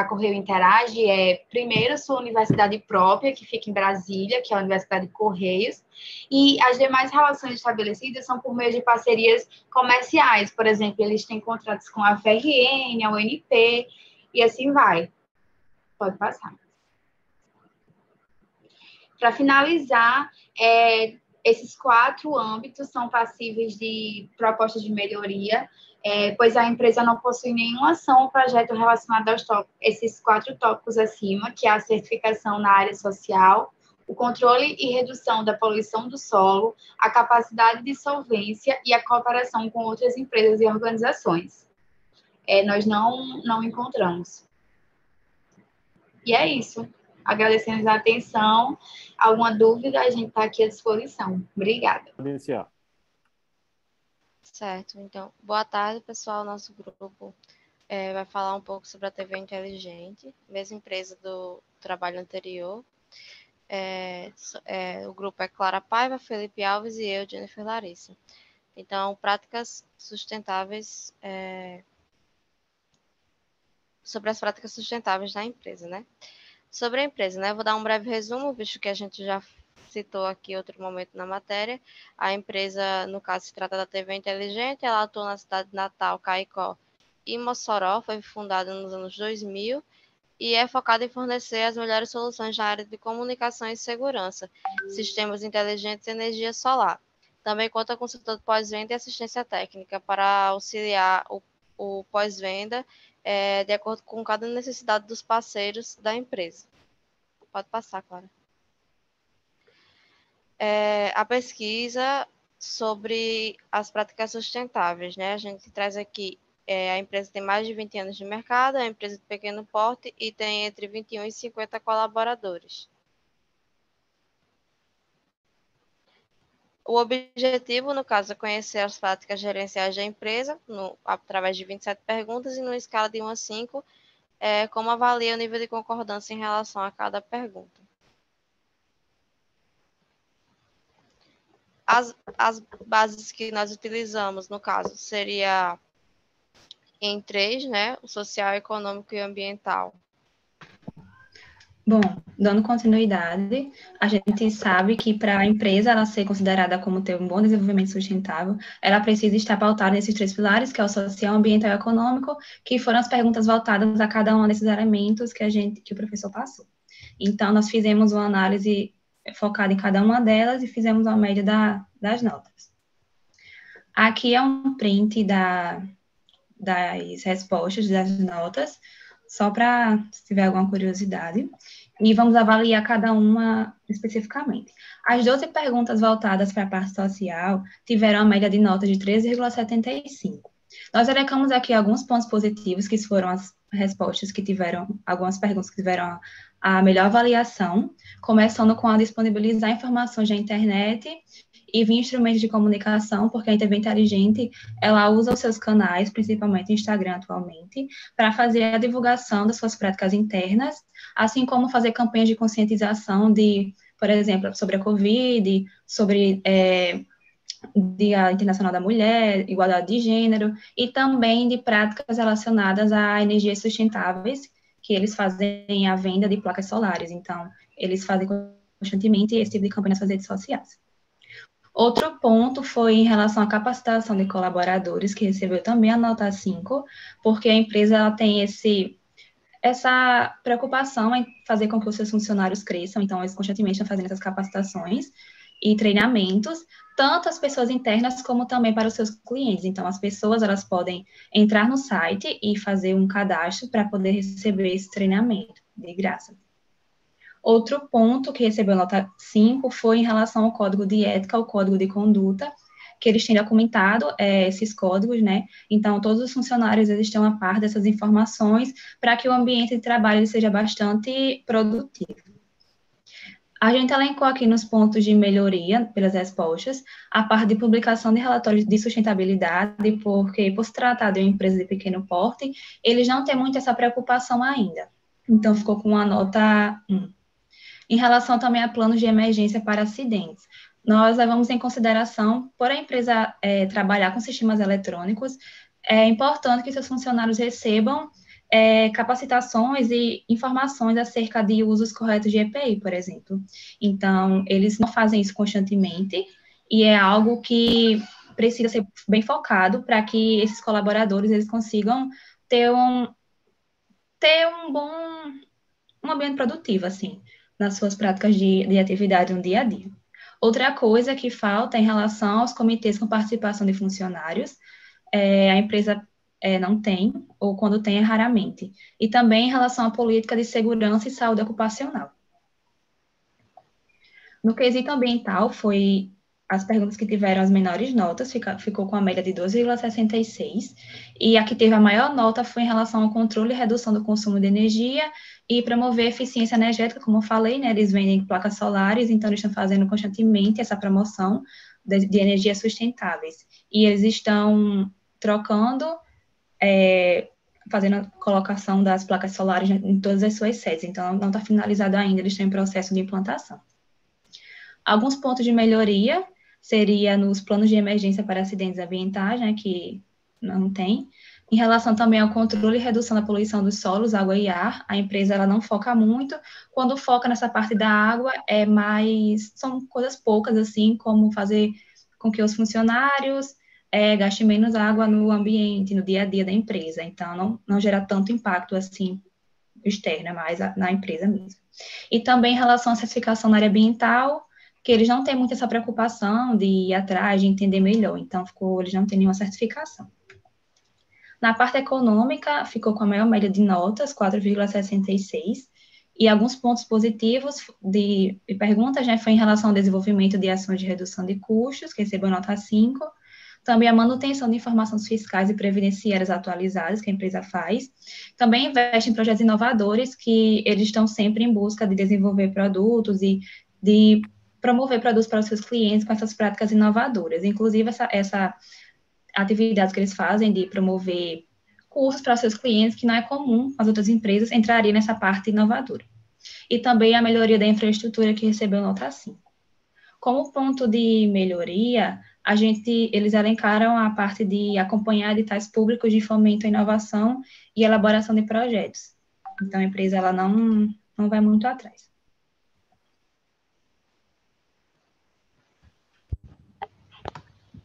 Correio interage primeiro, sua universidade própria, que fica em Brasília, que é a Universidade de Correios, e as demais relações estabelecidas são por meio de parcerias comerciais. Por exemplo, eles têm contratos com a FRN, a UNP, e assim vai. Pode passar. Para finalizar, esses 4 âmbitos são passíveis de propostas de melhoria, pois a empresa não possui nenhuma ação ou projeto relacionado aos esses 4 tópicos acima, que é a certificação na área social, o controle e redução da poluição do solo, a capacidade de solvência e a cooperação com outras empresas e organizações. Nós não encontramos. E é isso. Agradecemos a atenção. Alguma dúvida, a gente está aqui à disposição. Obrigada. Pode iniciar. Certo, então, boa tarde, pessoal. Nosso grupo vai falar um pouco sobre a TV inteligente, mesma empresa do trabalho anterior. O grupo é Clara Paiva, Felipe Alves e eu, Jennifer Larissa. Então, práticas sustentáveis, sobre as práticas sustentáveis da empresa, né? Sobre a empresa, né? Vou dar um breve resumo, visto que a gente já citou aqui outro momento na matéria. A empresa, no caso, se trata da TV Inteligente, ela atua na cidade de Natal, Caicó e Mossoró, foi fundada nos anos 2000 e é focada em fornecer as melhores soluções na área de comunicação e segurança, sistemas inteligentes e energia solar. Também conta com setor de pós-venda e assistência técnica para auxiliar o pós-venda de acordo com cada necessidade dos parceiros da empresa. Pode passar, Clara. A pesquisa sobre as práticas sustentáveis, né? A gente traz aqui, a empresa tem mais de 20 anos de mercado, é uma empresa de pequeno porte e tem entre 21 e 50 colaboradores. O objetivo, no caso, é conhecer as práticas gerenciais da empresa, através de 27 perguntas e numa escala de 1 a 5, como avalia o nível de concordância em relação a cada pergunta. As bases que nós utilizamos, no caso, seria em 3, né? O social, econômico e ambiental. Bom, dando continuidade, a gente sabe que para a empresa ela ser considerada como ter um bom desenvolvimento sustentável, ela precisa estar pautada nesses 3 pilares, que é o social, ambiental e econômico, que foram as perguntas voltadas a cada um desses elementos que o professor passou. Então, nós fizemos uma análise focada em cada uma delas e fizemos uma média das notas. Aqui é um print das respostas, das notas, só para, se tiver alguma curiosidade, e vamos avaliar cada uma especificamente. As 12 perguntas voltadas para a parte social tiveram a média de nota de 13,75. Nós elencamos aqui alguns pontos positivos, que foram as respostas que tiveram, algumas perguntas que tiveram a melhor avaliação, começando com a disponibilizar informações na internet e via instrumentos de comunicação, porque a TV inteligente, ela usa os seus canais, principalmente o Instagram atualmente, para fazer a divulgação das suas práticas internas, assim como fazer campanhas de conscientização de, por exemplo, sobre a Covid, sobre Dia Internacional da Mulher, igualdade de gênero, e também de práticas relacionadas a energias sustentáveis, que eles fazem a venda de placas solares. Então, eles fazem constantemente esse tipo de campanha nas suas redes sociais. Outro ponto foi em relação à capacitação de colaboradores, que recebeu também a nota 5, porque a empresa ela tem essa preocupação em fazer com que os seus funcionários cresçam, então eles constantemente estão fazendo essas capacitações e treinamentos, tanto as pessoas internas como também para os seus clientes. Então, as pessoas elas podem entrar no site e fazer um cadastro para poder receber esse treinamento de graça. Outro ponto que recebeu nota 5 foi em relação ao código de ética, ao código de conduta, que eles têm documentado esses códigos, né? Então, todos os funcionários eles estão a par dessas informações para que o ambiente de trabalho ele seja bastante produtivo. A gente elencou aqui nos pontos de melhoria, pelas respostas, a parte de publicação de relatórios de sustentabilidade, porque, por se tratar de uma empresa de pequeno porte, eles não têm muito essa preocupação ainda. Então, ficou com uma nota 1. Em relação também a planos de emergência para acidentes, nós levamos em consideração, por a empresa trabalhar com sistemas eletrônicos, é importante que seus funcionários recebam capacitações e informações acerca de usos corretos de EPI, por exemplo. Então, eles não fazem isso constantemente, e é algo que precisa ser bem focado para que esses colaboradores eles consigam ter um ambiente produtivo, assim, nas suas práticas de atividade no dia a dia. Outra coisa que falta em relação aos comitês com participação de funcionários, a empresa não tem, ou quando tem, é raramente. E também em relação à política de segurança e saúde ocupacional. No quesito ambiental, foi as perguntas que tiveram as menores notas, ficou com a média de 12,66, e a que teve a maior nota foi em relação ao controle e redução do consumo de energia e promover eficiência energética, como eu falei, né, eles vendem placas solares, então eles estão fazendo constantemente essa promoção de energias sustentáveis, e eles estão trocando, fazendo a colocação das placas solares em todas as suas sedes, então não está finalizado ainda, eles estão em processo de implantação. Alguns pontos de melhoria seria nos planos de emergência para acidentes ambientais, né, que não tem. Em relação também ao controle e redução da poluição dos solos, água e ar, a empresa ela não foca muito. Quando foca nessa parte da água, são coisas poucas, assim, como fazer com que os funcionários gastem menos água no ambiente, no dia a dia da empresa. Então, não gera tanto impacto, assim, externo, é mais na empresa mesmo. E também em relação à certificação na área ambiental, que eles não têm muito essa preocupação de ir atrás, de entender melhor, então eles não têm nenhuma certificação. Na parte econômica, ficou com a maior média de notas, 4,66, e alguns pontos positivos de perguntas, né, foi em relação ao desenvolvimento de ações de redução de custos, que recebeu nota 5, também a manutenção de informações fiscais e previdenciárias atualizadas, que a empresa faz, também investe em projetos inovadores, que eles estão sempre em busca de desenvolver produtos e de promover produtos para os seus clientes com essas práticas inovadoras. Inclusive, essa atividade que eles fazem de promover cursos para os seus clientes, que não é comum as outras empresas, entraria nessa parte inovadora. E também a melhoria da infraestrutura, que recebeu nota 5. Como ponto de melhoria, eles elencaram a parte de acompanhar editais públicos de fomento à inovação e elaboração de projetos. Então, a empresa ela não vai muito atrás.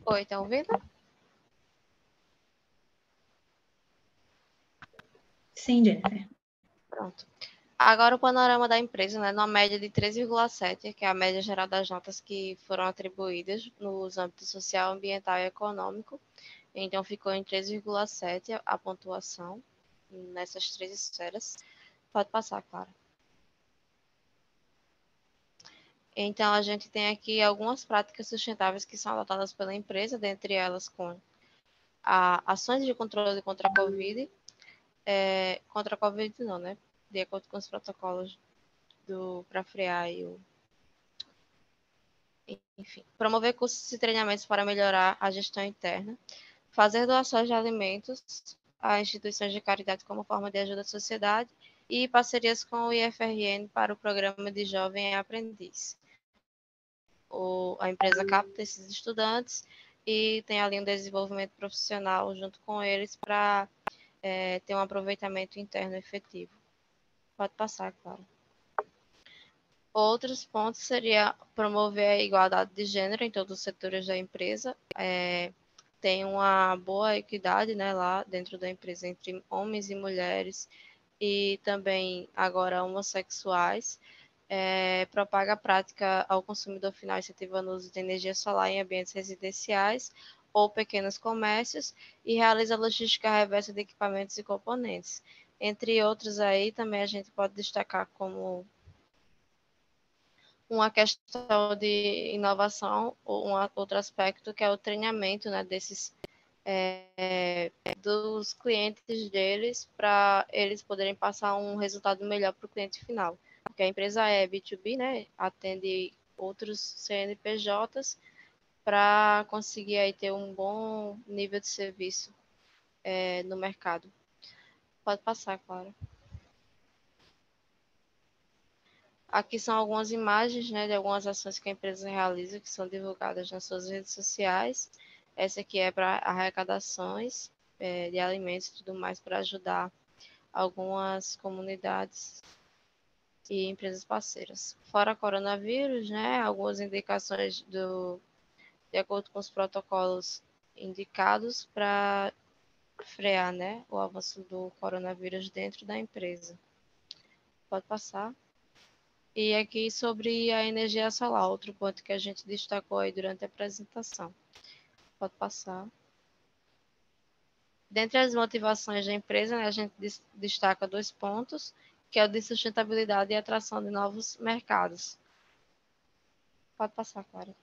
Oi, tá ouvindo? Sim, Jennifer. Pronto. Agora o panorama da empresa, né, numa média de 3,7, que é a média geral das notas que foram atribuídas nos âmbitos social, ambiental e econômico. Então, ficou em 3,7 a pontuação nessas três esferas. Pode passar, Clara. Então, a gente tem aqui algumas práticas sustentáveis que são adotadas pela empresa, dentre elas com ações de controle contra a Covid, contra a Covid não, né? De acordo com os protocolos para frear enfim, promover cursos e treinamentos para melhorar a gestão interna, fazer doações de alimentos a instituições de caridade como forma de ajuda à sociedade e parcerias com o IFRN para o programa de Jovem Aprendiz. A empresa capta esses estudantes e tem ali um desenvolvimento profissional junto com eles para ter um aproveitamento interno efetivo. Pode passar, claro. Outros pontos seria promover a igualdade de gênero em todos os setores da empresa. Tem uma boa equidade, né, lá dentro da empresa entre homens e mulheres e também agora homossexuais. Propaga a prática ao consumidor final incentivando o uso de energia solar em ambientes residenciais ou pequenos comércios e realiza logística reversa de equipamentos e componentes. Entre outros aí, também a gente pode destacar como uma questão de inovação, ou outro aspecto que é o treinamento, né, dos clientes deles, para eles poderem passar um resultado melhor para o cliente final. Porque a empresa é B2B, né, atende outros CNPJs para conseguir aí ter um bom nível de serviço no mercado. Pode passar, Clara. Aqui são algumas imagens, né, de algumas ações que a empresa realiza, que são divulgadas nas suas redes sociais. Essa aqui é para arrecadações de alimentos e tudo mais, para ajudar algumas comunidades e empresas parceiras. Fora coronavírus, né, algumas indicações de acordo com os protocolos indicados para frear, né, o avanço do coronavírus dentro da empresa. Pode passar. E aqui sobre a energia solar, outro ponto que a gente destacou aí durante a apresentação. Pode passar. Dentre as motivações da empresa, né, a gente destaca 2 pontos, que é o de sustentabilidade e atração de novos mercados. Pode passar, Clara.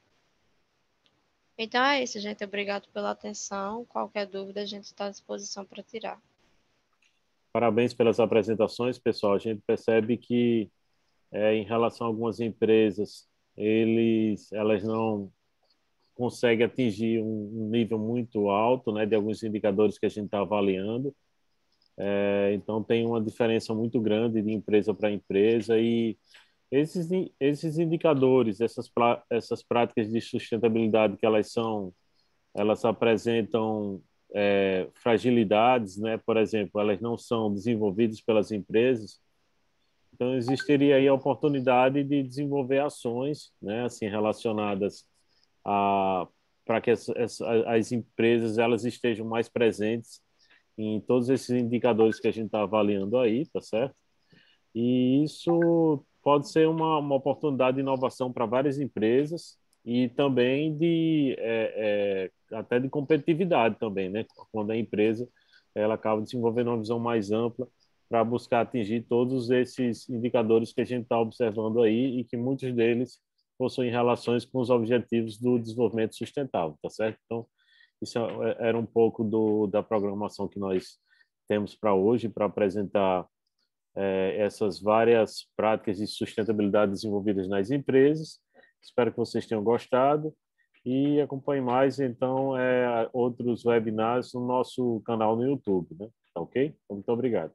Então é isso, gente. Obrigado pela atenção. Qualquer dúvida, a gente está à disposição para tirar. Parabéns pelas apresentações, pessoal. A gente percebe que em relação a algumas empresas, elas não conseguem atingir um nível muito alto, né, de alguns indicadores que a gente está avaliando. Então, tem uma diferença muito grande de empresa para empresa e esses indicadores, essas práticas de sustentabilidade que elas apresentam fragilidades, né? Por exemplo, elas não são desenvolvidas pelas empresas. Então, existiria aí a oportunidade de desenvolver ações, né, assim, relacionadas para que as empresas elas estejam mais presentes em todos esses indicadores que a gente está avaliando aí, tá certo? E isso pode ser uma oportunidade de inovação para várias empresas e também até de competitividade também, né? Quando a empresa ela acaba desenvolvendo uma visão mais ampla para buscar atingir todos esses indicadores que a gente está observando aí e que muitos deles possuem relações com os objetivos do desenvolvimento sustentável, tá certo? Então, isso era um pouco da programação que nós temos para hoje, para apresentar essas várias práticas de sustentabilidade desenvolvidas nas empresas. Espero que vocês tenham gostado e acompanhe mais, então, outros webinars no nosso canal no YouTube, né? Tá ok? Muito obrigado.